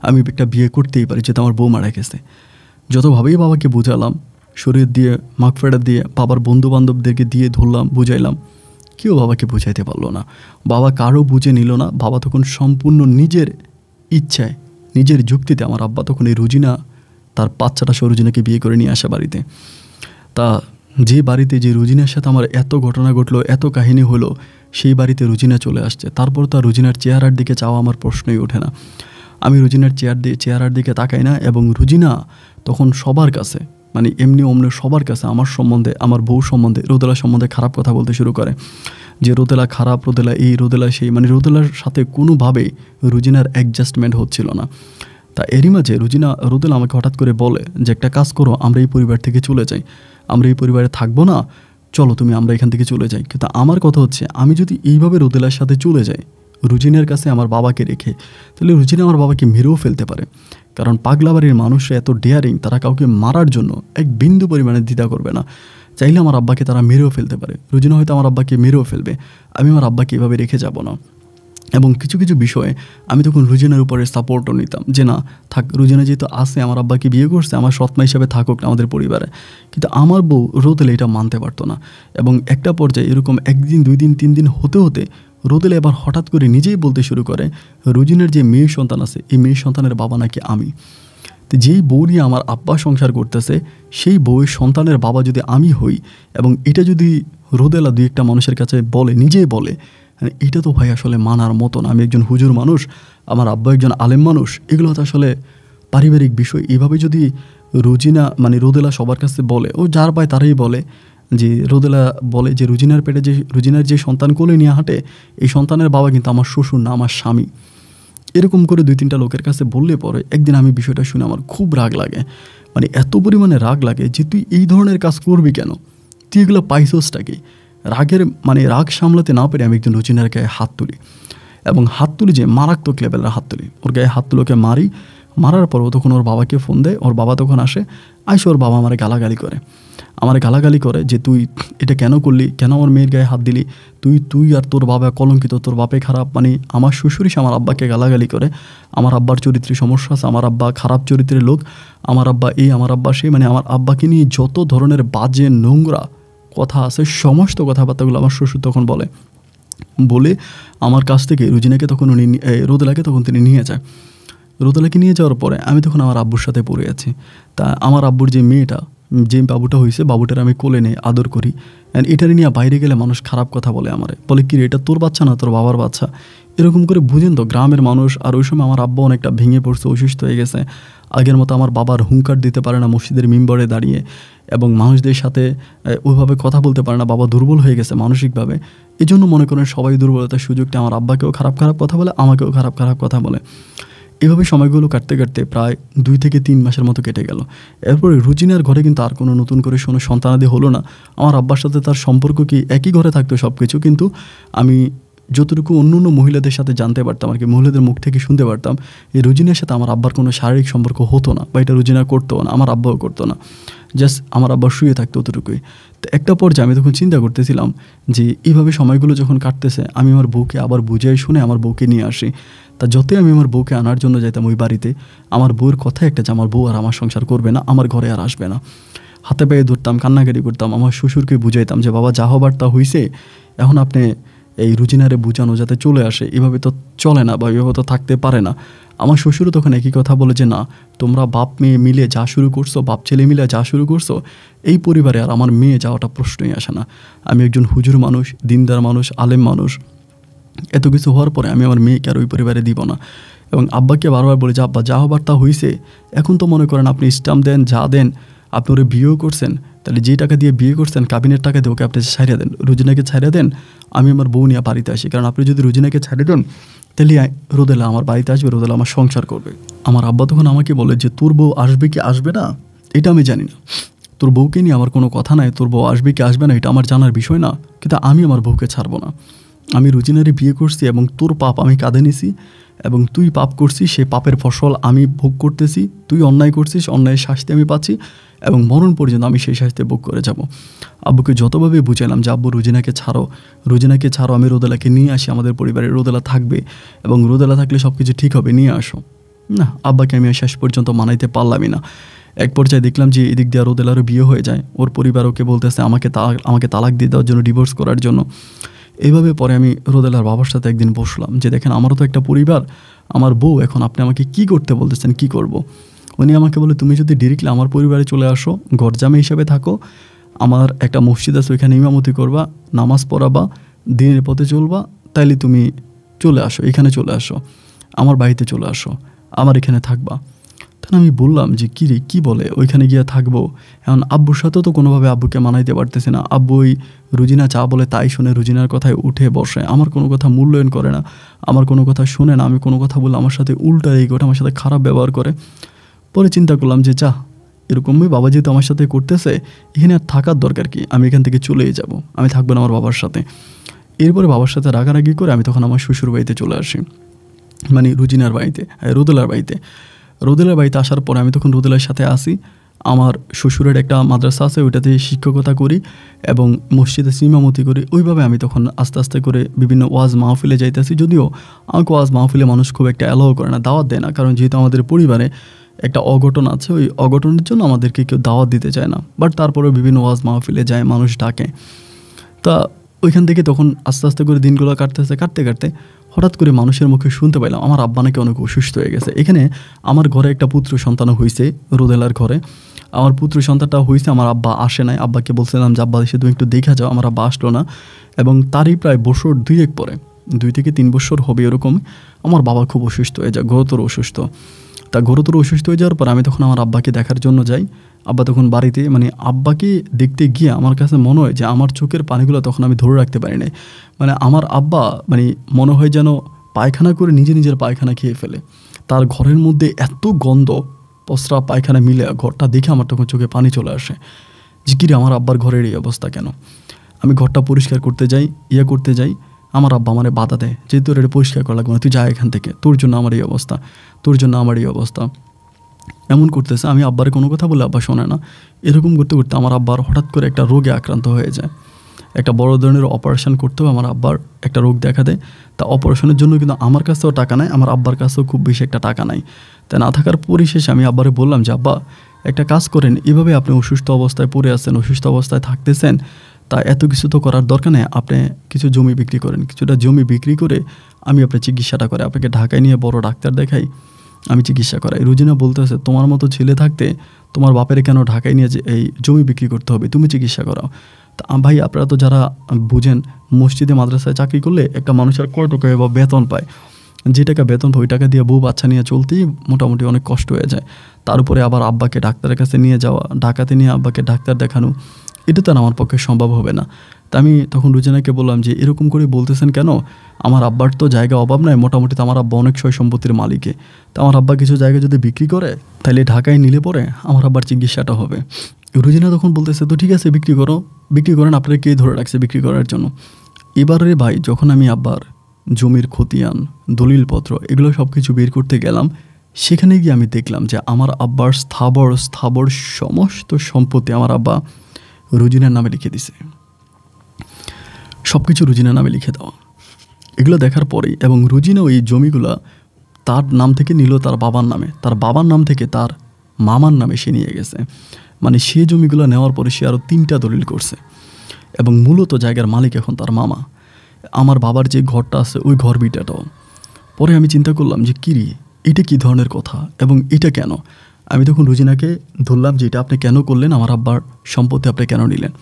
আমি একটা বিয়ে করতেই পারি, যেহেতু আমার বউ মারা গেছে। যতভাবেই বাবাকে বোঝালাম, শরীয়ত দিয়ে, মাগফিরাত দিয়ে, বাবার বন্ধু বান্ধবদেরকে দিয়ে ধরলাম, বুঝাইলাম, কেউ বাবাকে বুঝাইতে পারলো না। বাবা কারো বুঝে নিল না। বাবা তখন সম্পূর্ণ নিজের ইচ্ছায়, নিজের যুক্তিতে আমার আব্বা তখন এই রুজিনা, তার বাচ্চাটা সহ রুজিনাকে বিয়ে করে নিয়ে আসা বাড়িতে। তা যে বাড়িতে যে রুজিনার সাথে আমার এত ঘটনা ঘটলো, এত কাহিনী হলো, সেই বাড়িতে রুজিনা চলে আসছে। তারপর তো রুজিনার চেহারার দিকে চাওয়া আমার প্রশ্নই ওঠে না। আমি রুজিনার চেহারার দিকে তাকাই না। এবং রুজিনা তখন সবার কাছে, মানে এমনি অমনি সবার কাছে আমার সম্বন্ধে, আমার বউ সম্বন্ধে, রোদেলা সম্বন্ধে খারাপ কথা বলতে শুরু করে, যে রোদেলা খারাপ, রোদেলা এই, রোদেলা সেই। মানে রোদেলার সাথে কোনোভাবেই রুজিনার অ্যাডজাস্টমেন্ট হচ্ছিল না। তা এরই মাঝে রোদেলা আমাকে হঠাৎ করে বলে যে একটা কাজ করো, আমরা এই পরিবার থেকে চলে যাই, আমরা এই পরিবারে থাকবো না, চলো তুমি আমরা এখান থেকে চলে যাই। কিন্তু আমার কথা হচ্ছে, আমি যদি এইভাবে রোদেলার সাথে চলে যাই রুজিনের কাছে আমার বাবাকে রেখে, তাহলে রুজিনা আমার বাবাকে মেরেও ফেলতে পারে। কারণ পাগলা বাড়ির মানুষরা এত ডেয়ারিং, তারা কাউকে মারার জন্য এক বিন্দু পরিমাণে দ্বিধা করবে না। চাইলে আমার আব্বাকে তারা মেরেও ফেলতে পারে, রুজিনা হয়তো আমার আব্বাকে মেরেও ফেলবে, আমি আমার আব্বাকে এভাবে রেখে যাব না। এবং কিছু কিছু বিষয়ে আমি তখন রুজিনার উপরে সাপোর্টও নিতাম, যে না থাক, রুজিনা যেহেতু আসে, আমার আব্বাকে বিয়ে করছে, আমার সৎমা হিসাবে থাকুক না আমাদের পরিবারে। কিন্তু আমার বউ রোদেলা এটা মানতে পারতো না। এবং একটা পর্যায়ে এরকম একদিন, 2 দিন, 3 দিন হতে হতে রোদেলা এবার হঠাৎ করে নিজেই বলতে শুরু করে, রুজিনার যে মেয়ে সন্তান আছে, এই মেয়ে সন্তানের বাবা নাকি আমি। তো যেই বউ নিয়ে আমার আব্বা সংসার করতেছে, সেই বউয়ের সন্তানের বাবা যদি আমি হই, এবং এটা যদি রোদেলা 2-1টা মানুষের কাছে বলে, নিজেই বলে, এটা তো ভাই আসলে মানার মতন। আমি একজন হুজুর মানুষ, আমার আব্বা একজন আলেম মানুষ, এগুলো তো আসলে পারিবারিক বিষয়। এইভাবে যদি রুজিনা, মানে রোদেলা সবার কাছে বলে, ও যার পায় তারাই বলে, যে রোদেলা বলে যে রুজিনার পেটে যে রুজিনার যে সন্তান কোলে নিয়ে হাঁটে, এই সন্তানের বাবা কিন্তু আমার শ্বশুর না, আমার স্বামী। এরকম করে 2-3টা লোকের কাছে বললে পরে একদিন আমি বিষয়টা শুনে আমার খুব রাগ লাগে। মানে এত পরিমাণে রাগ লাগে যে তুই এই ধরনের কাজ করবি কেন, তুই এগুলো পাইছোসটাকে। রাগ সামলাতে না পেরে আমি একজন রুজিনার গায়ে হাত তুলি, এবং হাত তুলি যে মারাত্মক লেভেলের হাত তুলি, ওর গায়ে হাত তুলোকে মারি। মারার পর ও তখন ওর বাবাকে ফোন দেয়, ওর বাবা তখন আসে, আইসে ওর বাবা আমারে গালাগালি করে, যে তুই এটা কেন করলি, কেন আমার মেয়ের গায়ে হাত দিলি, তুই আর তোর বাবা কলঙ্কিত, তোর বাপে খারাপ। মানে আমার শ্বশুরই আমার আব্বাকে গালাগালি করে, আমার আব্বার চরিত্রে সমস্যা আছে, আমার আব্বা খারাপ চরিত্রের লোক, আমার আব্বা এই, আমার আব্বা সেই, মানে আমার আব্বাকে নিয়ে যত ধরনের বাজে নোংরা কথা আছে সমস্ত কথাবার্তাগুলো আমার শ্বশুর তখন বলে আমার কাছ থেকে রুজিনাকে তখন রোদেলাকে তখন তিনি নিয়ে যায়। রোদেলাকে নিয়ে যাওয়ার পরে আমি তখন আমার আব্বুর সাথে পড়ে আছি। তা আমার আব্বুর যে মেয়েটা, যে বাবুটা হয়েছে, বাবুটার আমি কোলে নেই, আদর করি। অ্যান্ড এটারে নিয়ে বাইরে গেলে মানুষ খারাপ কথা বলে কি রে, এটা তোর বাচ্চা না তোর বাবার বাচ্চা, এরকম করে বুঝেন তো গ্রামের মানুষ। আর ওই সময় আমার আব্বা অনেকটা ভেঙে পড়ছে, অসুস্থ হয়ে গেছে, আগের মতো আমার বাবার হুঙ্কার দিতে পারে না মসজিদের মিম্বরে দাঁড়িয়ে, এবং মানুষদের সাথে ওইভাবে কথা বলতে পারে না, বাবা দুর্বল হয়ে গেছে মানসিকভাবে। এই জন্য মনে করেন সবাই দুর্বলতার সুযোগটা আমার আব্বাকেও খারাপ কথা বলে, আমাকেও খারাপ কথা বলে। এভাবে সময়গুলো কাটতে কাটতে প্রায় 2 থেকে 3 মাসের মতো কেটে গেল। এরপরে রুজিনার ঘরে কিন্তু আর কোনো নতুন করে সন্তানাদি হলো না। আমার আব্বার সাথে তার সম্পর্ক কি একই ঘরে থাকতো সব কিছু, কিন্তু আমি যতটুকু অন্য মহিলাদের সাথে জানতে পারতাম আর কি, মহিলাদের মুখ থেকে শুনতে পারতাম, এই রুজিনার সাথে আমার আব্বার কোনো শারীরিক সম্পর্ক হতো না, বা এটা রুজিনা করতো না, আমার আব্বাও করতো না, জাস্ট আমার আব্বা শুয়ে থাকতো অতটুকুই। তো একটা পর্যায়ে আমি তখন চিন্তা করতেছিলাম যে এইভাবে সময়গুলো যখন কাটতেছে, আমি আমার বউকে আবার বুঝাই শুনে আমার বউকে নিয়ে আসি। তা যতই আমি আমার বউকে আনার জন্য যাইতাম ওই বাড়িতে, আমার বউয়ের কথা একটা যে আমার বউ আর আমার সংসার করবে না, আমার ঘরে আর আসবে না। হাতে পায়ে ধরতাম, কান্নাকাটি করতাম, আমার শ্বশুরকে বুঝাইতাম যে বাবা যা হবার তা হইছে, এখন আপনি এই রুজিনারে বুঝানো যাতে চলে আসে, এভাবে তো চলে না বা এভাবে তো থাকতে পারে না। আমার শ্বশুরও তখন একই কথা বলে যে না, তোমরা বাপ মেয়ে মিলে যা শুরু করছো, বাপ ছেলে মিলে যা শুরু করছো, এই পরিবারে আর আমার মেয়ে যাওয়াটা প্রশ্নই আসে না। আমি একজন হুজুর মানুষ, দিনদার মানুষ, আলেম মানুষ, এত কিছু হওয়ার পরে আমি আমার মেয়েকে আর ওই পরিবারে দিব না। এবং আব্বাকে বারবার বলে যে আব্বা যা হবার তা হয়েছে, এখন তো মনে করেন আপনি স্টাম্প দেন, যা দেন, আপনি ওরা বিয়েও করছেন, তাহলে যে টাকা দিয়ে বিয়ে করছেন কাবিনের টাকা দিয়ে ওকে আপনি ছাড়িয়ে দেন, রুজিনাকে ছাড়িয়ে দেন, আমি আমার বউ নিয়ে বাড়িতে আসি। কারণ আপনি যদি রুজিনাকে ছাড়িয়ে দেন তাহলে রোদেলা আমার বাড়িতে আসবে, রোদেলা আমার সংসার করবে। আমার আব্বা তখন আমাকে বলে যে তোর বউ আসবে কি আসবে না এটা আমি জানি না, তোর বউকে নিয়ে আমার কোনো কথা নাই, তোর বউ আসবে কি আসবে না এটা আমার জানার বিষয় না, কিন্তু আমি আমার বউকে ছাড়বো না। আমি রুজিনারে বিয়ে করছি এবং তোর পাপ আমি কাঁধে নিছি, এবং তুই পাপ করছিস, সে পাপের ফসল আমি ভোগ করতেছি, তুই অন্যায় করছিস, অন্যায়ের শাস্তি আমি পাচ্ছি, এবং মরণ পর্যন্ত আমি সেই শাস্তি ভোগ করে যাব। আব্বুকে যতভাবে বুঝালাম যে আব্বু রুজিনাকে ছাড়ো, আমি রোদেলাকে নিয়ে আসি আমাদের পরিবারে, রোদেলা থাকবে, এবং রোদেলা থাকলে সব কিছু ঠিক হবে, নিয়ে আসো। না, আব্বাকে আমি শেষ পর্যন্ত মানাইতে পারলামই না। এক পর্যায়ে দেখলাম যে এদিক দিয়ে রোদেলারও বিয়ে হয়ে যায়, ওর পরিবার ওকে বলতেছে আমাকে তালাক দিয়ে দেওয়ার জন্য, ডিভোর্স করার জন্য। এইভাবে পরে আমি রোদেলার বাবার সাথে একদিন বসলাম যে দেখেন আমারও তো একটা পরিবার, আমার বউ, এখন আপনি আমাকে কি করতে বলতেছেন, কি করব। উনি আমাকে বলে তুমি যদি ডিরেক্টলি আমার পরিবারে চলে আসো, ঘরজামে হিসাবে থাকো, আমার একটা মসজিদ আছে ওইখানে ইমামতি করবা, নামাজ পড়াবা, দিনের পথে চলবা, তাইলে তুমি চলে আসো, এখানে চলে আসো, আমার বাড়িতে চলে আসো, আমার এখানে থাকবা। তখন আমি বললাম যে কী রে, কী বলে, ওইখানে গিয়ে থাকবো। এখন আব্বুর সাথেও তো কোনোভাবে আব্বুকে মানাইতে পারতেছে না। আব্বু ওই রুজিনা যা বলে তাই শুনে, রুজিনার কথায় উঠে বসে, আমার কোনো কথা মূল্যায়ন করে না, আমার কোনো কথা শুনে না, আমি কোনো কথা বললে আমার সাথে উল্টা এই করে, আমার সাথে খারাপ ব্যবহার করে। পরে চিন্তা করলাম যে যা, এরকমই বাবা যেহেতু আমার সাথে করতেছে, এখানে আর থাকার দরকার কি, আমি এখান থেকে চলেই যাব, আমি থাকবো না আমার বাবার সাথে। এরপরে বাবার সাথে রাগারাগি করে আমি তখন আমার শ্বশুর বাড়িতে চলে আসি, মানে রুজিনার বাড়িতে, রোদেলার বাড়িতে। রোদেলার বাড়িতে আসার পরে আমি তখন রোদেলার সাথে আসি, আমার শ্বশুরের একটা মাদ্রাসা আছে, ওইটাতে শিক্ষকতা করি এবং মসজিদে ইমামতি করি। ওইভাবে আমি তখন আস্তে আস্তে করে বিভিন্ন ওয়াজ মাহফিলে যাইতেছি। যদিও আমাকে ওয়াজ মাহফিলে মানুষ খুব একটা অ্যালাও করে না, দাওয়াত দেয় না, কারণ যেহেতু আমাদের পরিবারে একটা অঘটন আছে, ওই অঘটনের জন্য আমাদেরকে কেউ দাওয়াত দিতে চায় না। বাট তারপরেও বিভিন্ন ওয়াজ মাহফিলে যায়, মানুষ ডাকে। তা ওইখান থেকে তখন আস্তে আস্তে করে দিনগুলো কাটতে কাটতে হঠাৎ করে মানুষের মুখে শুনতে পাইলাম আমার আব্বা নাকি অনেক অসুস্থ হয়ে গেছে। এখানে আমার ঘরে একটা পুত্র সন্তানও হয়েছে, রোদেলার ঘরে আমার পুত্র সন্তানটা হয়েছে, আমার আব্বা আসে নাই। আব্বাকে বলছিলাম যে আব্বা এসে তুমি একটু দেখা যাও, আমার আব্বা আসলো না। এবং তারই প্রায় বছর 2 পরে, 2 থেকে 3 বছর হবে এরকম, আমার বাবা খুব অসুস্থ হয়ে যায়, গুরুতর অসুস্থ। তা গুরুতর অসুস্থ হয়ে যাওয়ার পর আমি তখন আমার আব্বাকে দেখার জন্য যাই। আব্বা তখন বাড়িতে, মানে আব্বাকে দেখতে গিয়ে আমার কাছে মনে হয় যে আমার চোখের পানিগুলো তখন আমি ধরে রাখতে পারি নাই। মানে আমার আব্বা মানে মনে হয় যেন পায়খানা করে নিজের পায়খানা খেয়ে ফেলে। তার ঘরের মধ্যে এত গন্ধ, প্রস্রাব পায়খানা মিলে, ঘরটা দেখে আমার তখন চোখে পানি চলে আসে যে কিরে আমার আব্বার ঘরের এই অবস্থা কেন। আমি ঘরটা পরিষ্কার করতে যাই, আমার আব্বা আমারে বাধা দেয় যে তোর এটা পরিষ্কার করা লাগবে না, তুই যা এখান থেকে, তোর জন্য আমার এই অবস্থা। এমন করতেছে, আমি আব্বারে কোনো কথা বলে আব্বা শোনে না। এরকম করতে করতে আমার আব্বার হঠাৎ করে একটা রোগে আক্রান্ত হয়ে যায়। একটা বড় ধরনের অপারেশন করতে হবে, আমার আব্বার একটা রোগ দেখা দেয়। তা অপারেশনের জন্য কিন্তু আমার কাছেও টাকা নাই, আমার আব্বার কাছেও খুব বেশি একটা টাকা নাই। তাই না থাকার পরিশেষে আমি আব্বারে বললাম যে আব্বা একটা কাজ করেন, এভাবে আপনি অসুস্থ অবস্থায় পড়ে আছেন, অসুস্থ অবস্থায় থাকতেছেন, তা এত কিছু তো করার দরকার নেই, আপনি কিছু জমি বিক্রি করেন, কিছুটা জমি বিক্রি করে আমি আপনার চিকিৎসাটা করে আপনাকে ঢাকায় নিয়ে বড় ডাক্তার দেখাই, আমি চিকিৎসা করাই। রুজিনা বলতেছে তোমার মতো ছেলে থাকতে তোমার বাপের কেন ঢাকায় নিয়ে যে এই জমি বিক্রি করতে হবে, তুমি চিকিৎসা করাও। তা ভাই আপনারা তো যারা বুঝেন, মসজিদে মাদ্রাসায় চাকরি করলে একটা মানুষের কয় টাকা বা বেতন পায়, যে টাকা বেতন পায় ওই টাকা দিয়ে বউ বাচ্চা নিয়ে চলতেই মোটামুটি অনেক কষ্ট হয়ে যায়। তার উপরে আবার আব্বাকে ডাক্তারের কাছে নিয়ে যাওয়া, ঢাকাতে নিয়ে আব্বাকে ডাক্তার দেখানো, এটা তো আমার পক্ষে সম্ভব হবে না। তা আমি তখন রুজিনাকে বললাম যে এরকম করে বলতেছেন কেন, আমার আব্বার তো জায়গা অভাব নাই, মোটামুটি তো আমার আব্বা অনেক সয় সম্পত্তির মালিকে, তো আমার আব্বা কিছু জায়গা যদি বিক্রি করে তাহলে ঢাকায় নিলে পরে আমার আব্বার চিকিৎসাটা হবে। রুজিনা তখন বলতেছে তো ঠিক আছে বিক্রি করো, বিক্রি করেন, আপনারা কে ধরে রাখছে বিক্রি করার জন্য। এবারে ভাই যখন আমি আব্বার জমির খতিয়ান, দলিলপত্র এগুলো সব কিছু বের করতে গেলাম, সেখানে গিয়ে আমি দেখলাম যে আমার আব্বার স্থাবর সমস্ত সম্পত্তি আমার আব্বা রুজিনার নামে লিখে দিছে, সব কিছু রুজিনার নামে লিখে দেওয়া। এগুলো দেখার পরেই, এবং রুজিনা ওই জমিগুলা তার নাম থেকে নিল তার বাবার নামে, তার বাবার নাম থেকে তার মামার নামে সে নিয়ে গেছে। মানে সে জমিগুলো নেওয়ার পরে সে আরও 3টা দলিল করছে, এবং মূলত জায়গার মালিক এখন তার মামা। আমার বাবার যে ঘরটা আছে ওই ঘর বিটাটাও। পরে আমি চিন্তা করলাম যে কিরি এটা কী ধরনের কথা এবং এটা কেন। আমি তখন রুজিনাকে ধরলাম যে এটা আপনি কেন করলেন, আমার আব্বার সম্পত্তি আপনি কেন নিলেন।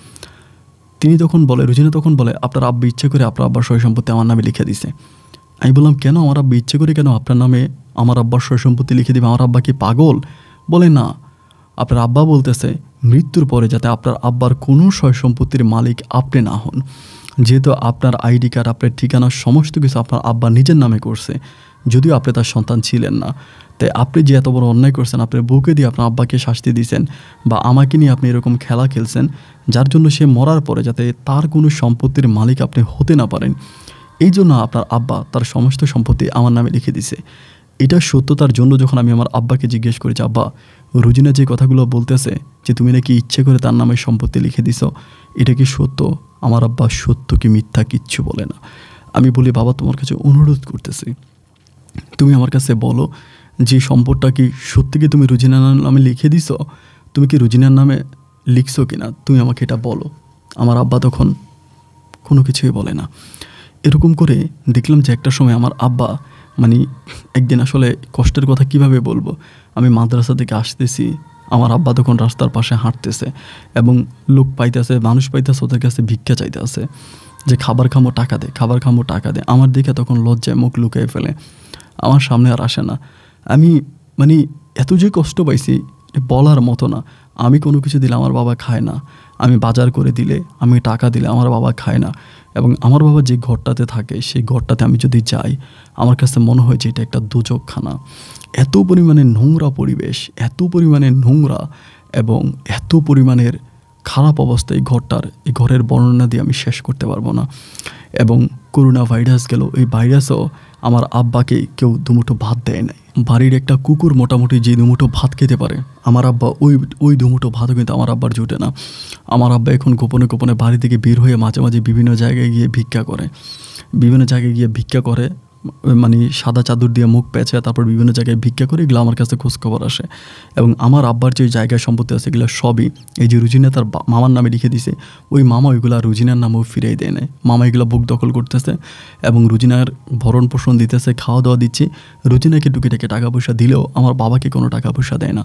তিনি তখন বলে, রুজিনা তখন বলে আপনার আব্বা ইচ্ছে করে আপনার আব্বার সয় সম্পত্তি আমার নামে লিখে দিছে। আমি বললাম কেন, আমার আব্বা ইচ্ছে করে কেন আপনার নামে আমার আব্বার সয় সম্পত্তি লিখে দিবে, আমার আব্বা কি পাগল? বলে না, আপনার আব্বা বলতেছে মৃত্যুর পরে যাতে আপনার আব্বার কোনো সয় সম্পত্তির মালিক আপনি না হন, যেহেতু আপনার আইডি কার্ড, আপনার ঠিকানা সমস্ত কিছু আপনার আব্বা নিজের নামে করছে, যদিও আপনি তার সন্তান ছিলেন না। তাই আপনি যে এত বড় অন্যায় করছেন, আপনার বউকে দিয়ে আপনার আব্বাকে শাস্তি দিয়েছেন, বা আমাকে নিয়ে আপনি এরকম খেলা খেলছেন, যার জন্য সে মরার পরে যাতে তার কোনো সম্পত্তির মালিক আপনি হতে না পারেন, এই জন্য আপনার আব্বা তার সমস্ত সম্পত্তি আমার নামে লিখে দিছে। এটা সত্যতার জন্য যখন আমি আমার আব্বাকে জিজ্ঞেস করেছি, আব্বা রুজিনা যে কথাগুলো বলতেছে যে তুমি নাকি ইচ্ছে করে তার নামে সম্পত্তি লিখে দিছ, এটা কি সত্য? আমার আব্বা সত্য কি মিথ্যা কিচ্ছু বলে না। আমি বলি বাবা তোমার কাছে অনুরোধ করতেছি, তুমি আমার কাছে বলো যে সম্পদটা কি সত্যি কি তুমি রুজিনার নামে লিখে দিছ, তুমি কি রুজিনার নামে লিখছো কি না, তুমি আমাকে এটা বলো। আমার আব্বা তখন কোনো কিছুই বলে না। এরকম করে দেখলাম যে একটা সময় আমার আব্বা মানে একদিন আসলে কষ্টের কথা কিভাবে বলবো, আমি মাদ্রাসা থেকে আসতেছি, আমার আব্বা তখন রাস্তার পাশে হাঁটতেছে এবং লোক পাইতেছে, মানুষ পাইতেছে, ওদের কাছে ভিক্ষা চাইতে আছে যে খাবার খামো টাকা দে, খাবার খামো টাকা দে। আমার দিকে তখন লজ্জায় মুখ লুকিয়ে ফেলে, আমার সামনে আর আসে না। আমি মানে এত যে কষ্ট পাইছি বলার মতো না। আমি কোনো কিছু দিলে আমার বাবা খায় না, আমি বাজার করে দিলে, আমি টাকা দিলে আমার বাবা খায় না, এবং আমার বাবা যে ঘরটাতে থাকে সেই ঘরটাতে আমি যদি যাই আমার কাছে মনে হয় যে এটা একটা দোজকখানা। এত পরিমাণে নোংরা পরিবেশ, এত পরিমাণে নোংরা এবং এত পরিমাণের খারাপ অবস্থা এই ঘরটার, এই ঘরের বর্ণনা দিয়ে আমি শেষ করতে পারবো না। এবং করোনা ভাইরাস গেল, এই ভাইরাসও আমার আব্বাকে কেউ দুমুঠো ভাত দেয় নাই। বাড়ির একটা কুকুর মোটামুটি যে দুমুঠো ভাত খেতে পারে, আমার আব্বা ওই দুমুঠো ভাতও কিন্তু আমার আব্বার জুটে না। আমার আব্বা এখন গোপনে গোপনে বাড়ি থেকে বের হয়ে মাঝে মাঝে বিভিন্ন জায়গায় গিয়ে ভিক্ষা করে, মানে সাদা চাদর দিয়ে মুখ পেঁচে তারপর বিভিন্ন জায়গায় ভিক্ষা করে, এগুলো আমার কাছে খোঁজখবর আসে। এবং আমার আব্বার যে জায়গায় সম্পত্তি আছে এগুলো সবই এই যে রুজিনা তার মামার নামে লিখে দিছে, ওই মামা ওইগুলো রুজিনার নামেও ফিরিয়ে দেয় নেয়। মামা এগুলো বুক দখল করতেছে এবং রুজিনার ভরণ পোষণ দিতেছে, খাওয়া দাওয়া দিচ্ছে। রুজিনাকে টুকিটাকে টাকা পয়সা দিলেও আমার বাবাকে কোনো টাকা পয়সা দেয় না।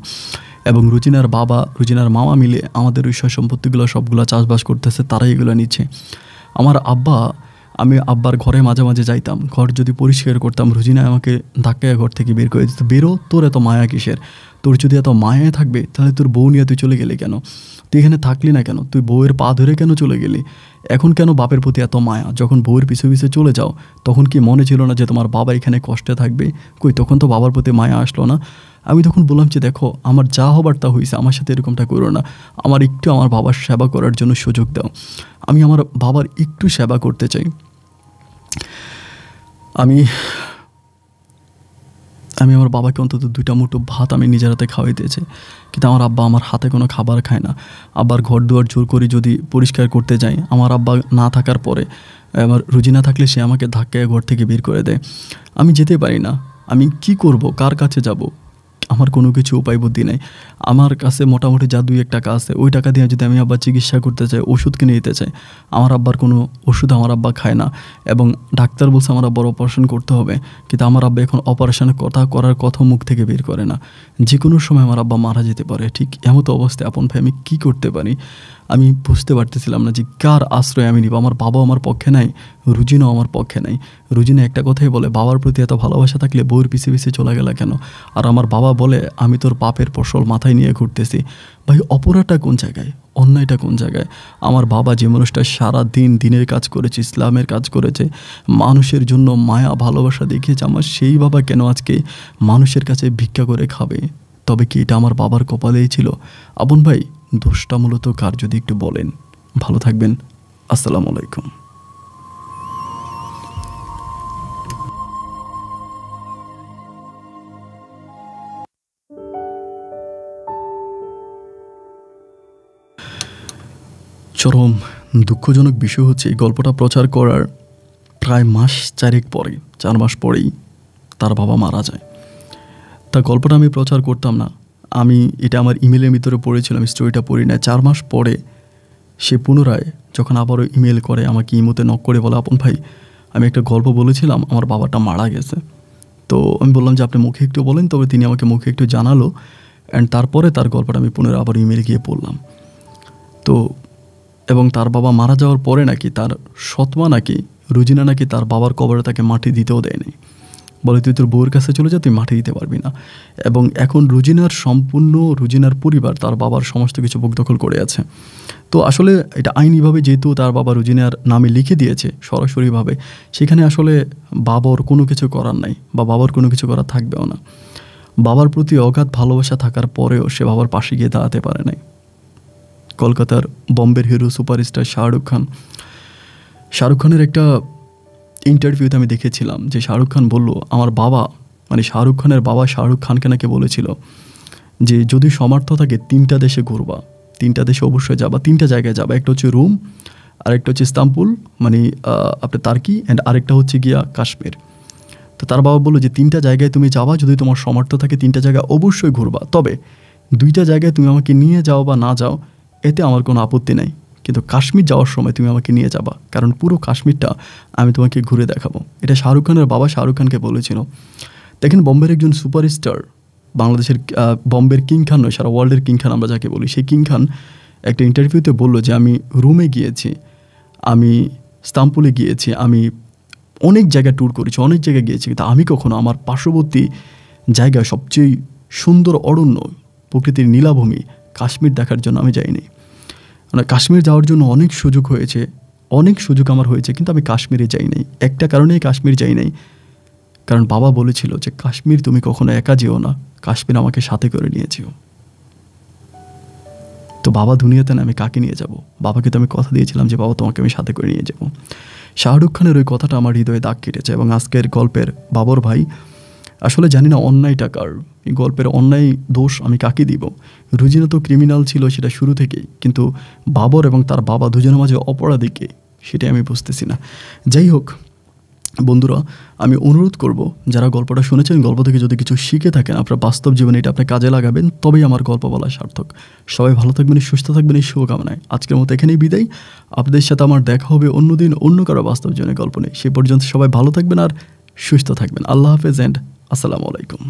এবং রুজিনার বাবা, রুজিনার মামা মিলে আমাদের ওই সম্পত্তিগুলো সবগুলো চাষবাস করতেছে, তারাই এগুলো নিচ্ছে। আমার আব্বা, আমি আব্বার ঘরে মাঝে মাঝে যাইতাম, ঘর যদি পরিষ্কার করতাম, রুজিনা আমাকে ধাক্কায় ঘর থেকে বের করে দিত, বেরো, তোর এত মায়া কিসের, তোর যদি এত মায়ায় থাকবে তাহলে তোর বউ নিয়ে তুই চলে গেলি কেন, তুই এখানে থাকলি না কেন, তুই বউয়ের পা ধরে কেন চলে গেলি, এখন কেন বাপের প্রতি এত মায়া, যখন বউয়ের পিছু পিছু চলে যাও তখন কি মনে ছিল না যে তোমার বাবা এখানে কষ্টে থাকবে, কই তখন তো বাবার প্রতি মায়া আসলো না। আমি তখন বললাম যে দেখো আমার যা হবার তা হয়েছে, আমার সাথে এরকমটা করো না, আমার একটু আমার বাবার সেবা করার জন্য সুযোগ দাও, আমি আমার বাবার একটু সেবা করতে চাই। আমি আমার বাবাকে অন্তত 2টা মুঠো ভাত আমি নিজের হাতে খাওয়াইতেছি, কিন্তু আমার আব্বা আমার হাতে কোনো খাবার খায় না। আব্বার ঘর দুয়ার জোর করে যদি পরিষ্কার করতে যাই, আমার আব্বা না থাকার পরে, আমার রুজি না থাকলে সে আমাকে ধাক্কায় ঘর থেকে বের করে দেয়। আমি যেতে পারি না, আমি কি করব, কার কাছে যাব? আমার কোনো কিছু উপায় বুদ্ধি নেই। আমার কাছে মোটামুটি যা 2-1 টাকা আছে, ওই টাকা দিয়ে যদি আমি আব্বার চিকিৎসা করতে চাই, ওষুধ কিনে দিতে চাই, আমার আব্বার কোনো ওষুধ আমার আব্বা খায় না। এবং ডাক্তার বলছে আমার আব্বার অপারেশন করতে হবে, কিন্তু আমার আব্বা এখন অপারেশনের করার কথা মুখ থেকে বের করে না। যে কোনো সময় আমার আব্বা মারা যেতে পারে। ঠিক এমতো অবস্থায় আপন ভাই আমি কী করতে পারি? আমি বুঝতে পারতেছিলাম না যে কার আশ্রয় আমি নিব। আমার বাবাও আমার পক্ষে নাই, রুজিনও আমার পক্ষে নাই। রুজিনা একটা কথাই বলে, বাবার প্রতি এত ভালোবাসা থাকলে বউয়ের পিছে পিছে চলে গেলা কেন? আর আমার বাবা বলে, আমি তোর পাপের ফসল মাথায় নিয়ে ঘুরতেছি। ভাই, অপরাধটা কোন জায়গায়, অন্যায়টা কোন জায়গায়? আমার বাবা যে মানুষটা সারা দিন দিনের কাজ করেছে, ইসলামের কাজ করেছে, মানুষের জন্য মায়া ভালোবাসা দেখিয়েছে, আমার সেই বাবা কেন আজকে মানুষের কাছে ভিক্ষা করে খাবে? তবে কি এটা আমার বাবার কপালেই ছিল? আপন ভাই, দোষটা মূলত কার যদি একটু বলেন। ভালো থাকবেন। আসসালামু আলাইকুম। চরম দুঃখজনক বিষয় হচ্ছে, এই গল্পটা প্রচার করার প্রায় মাস 4 পরে, 4 মাস পরেই তার বাবা মারা যায়। তা গল্পটা আমি প্রচার করতাম না, আমি এটা আমার ইমেলের ভিতরে পড়েছিলাম, স্টোরিটা পড়ি না। 4 মাস পরে সে পুনরায় যখন আবারও ইমেল করে, আমাকে ইমোতে নক করে বলে, আপন ভাই আমি একটা গল্প বলেছিলাম, আমার বাবাটা মারা গেছে। তো আমি বললাম যে আপনি মুখে একটু বলেন। তবে তিনি আমাকে মুখে একটু জানালো, অ্যান্ড তারপরে তার গল্পটা আমি পুনরায় আবার ইমেলে গিয়ে পড়লাম। তো এবং তার বাবা মারা যাওয়ার পরে নাকি তার সৎমা নাকি রুজিনা নাকি তার বাবার কবরে তাকে মাটি দিতেও দেয়নি। বলে, তুই তোর বউয়ের কাছে চলে যা, তুই মাটি দিতে পারবি না। এবং এখন রুজিনার পরিবার তার বাবার সমস্ত কিছু ভোগ দখল করে আছে। তো আসলে এটা আইনিভাবে যেহেতু তার বাবা রুজিনার নামে লিখে দিয়েছে সরাসরিভাবে, সেখানে আসলে বাবার কোনো কিছু করার নাই, বা বাবার কোনো কিছু করার থাকবেও না। বাবার প্রতি অগাধ ভালোবাসা থাকার পরেও সে বাবার পাশে গিয়ে দাঁড়াতে পারে নাই। কলকাতার বম্বের হিরো সুপারস্টার শাহরুখ খানের একটা ইন্টারভিউতে আমি দেখেছিলাম যে শাহরুখ খান বলল, আমার বাবা মানে শাহরুখ খানের বাবা শাহরুখ খানকে নাকি বলেছিল যে যদি সামর্থ্য থাকে 3টা দেশে ঘুরবা, 3টা দেশে অবশ্যই যাবা, 3টা জায়গায় যাবা। একটা হচ্ছে রোম, আরেকটা হচ্ছে ইস্তাম্বুল মানে আপনার তার্কি, অ্যান্ড আরেকটা হচ্ছে গিয়া কাশ্মীর। তো তার বাবা বললো যে 3টা জায়গায় তুমি যাবা, যদি তোমার সামর্থ্য থাকে 3টা জায়গায় অবশ্যই ঘুরবা, তবে 2টা জায়গায় তুমি আমাকে নিয়ে যাও বা না যাও এতে আমার কোনো আপত্তি নাই, কিন্তু কাশ্মীর যাওয়ার সময় তুমি আমাকে নিয়ে যাবা, কারণ পুরো কাশ্মীরটা আমি তোমাকে ঘুরে দেখাবো। এটা শাহরুখ খানের বাবা শাহরুখ খানকে বলেছিল। দেখেন, বম্বের একজন সুপারস্টার, বাংলাদেশের বম্বের কিং খান নয়, সারা ওয়ার্ল্ডের কিং খান আমরা যাকে বলি, সেই কিং খান একটা ইন্টারভিউতে বললো যে আমি রোমে গিয়েছি, আমি ইস্তাম্বুলে গিয়েছি, আমি অনেক জায়গায় ট্যুর করেছি, অনেক জায়গায় গিয়েছি, কিন্তু আমি কখনো আমার পার্শ্ববর্তী জায়গায় সবচেয়ে সুন্দর অরণ্য, প্রকৃতির নীলাভূমি কাশ্মীর দেখার জন্য আমি যাইনি। মানে কাশ্মীর যাওয়ার জন্য অনেক সুযোগ আমার হয়েছে, কিন্তু আমি কাশ্মীরে যাই নাই। একটা কারণেই কাশ্মীর যাই নাই, কারণ বাবা বলেছিল যে কাশ্মীর তুমি কখনো একা যেও না, কাশ্মীর আমাকে সাথে করে নিয়ে যেও। তো বাবা দুনিয়াতে না, আমি কাকে নিয়ে যাব? বাবাকে তো আমি কথা দিয়েছিলাম যে বাবা তোমাকে আমি সাথে করে নিয়ে যাব। শাহরুখ খানের ওই কথাটা আমার হৃদয়ে দাগ কেটেছে। এবং আজকের গল্পের বাবর ভাই, আসলে জানি না অন্যায়টা কার, এই গল্পের অন্যায় দোষ আমি কাকে দিব? রুজিনা তো ক্রিমিনাল ছিল সেটা শুরু থেকেই, কিন্তু বাবর এবং তার বাবা দুজনের মাঝে অপরাধীকে সেটাই আমি বুঝতেছি না। যাই হোক বন্ধুরা, আমি অনুরোধ করব যারা গল্পটা শুনেছেন, গল্প থেকে যদি কিছু শিখে থাকেন আপনার বাস্তব জীবনে, এটা আপনি কাজে লাগাবেন, তবেই আমার গল্প বলা সার্থক। সবাই ভালো থাকবেন, সুস্থ থাকবেন, এই শুভকামনায় আজকের মতো এখানেই বিদায়। আপনাদের সাথে আমার দেখা হবে অন্যদিন অন্য কারো বাস্তব জীবনের গল্প নেই। সে পর্যন্ত সবাই ভালো থাকবেন আর সুস্থ থাকবেন। আল্লাহ হাফেজ অ্যান্ড আসসালামু আলাইকুম।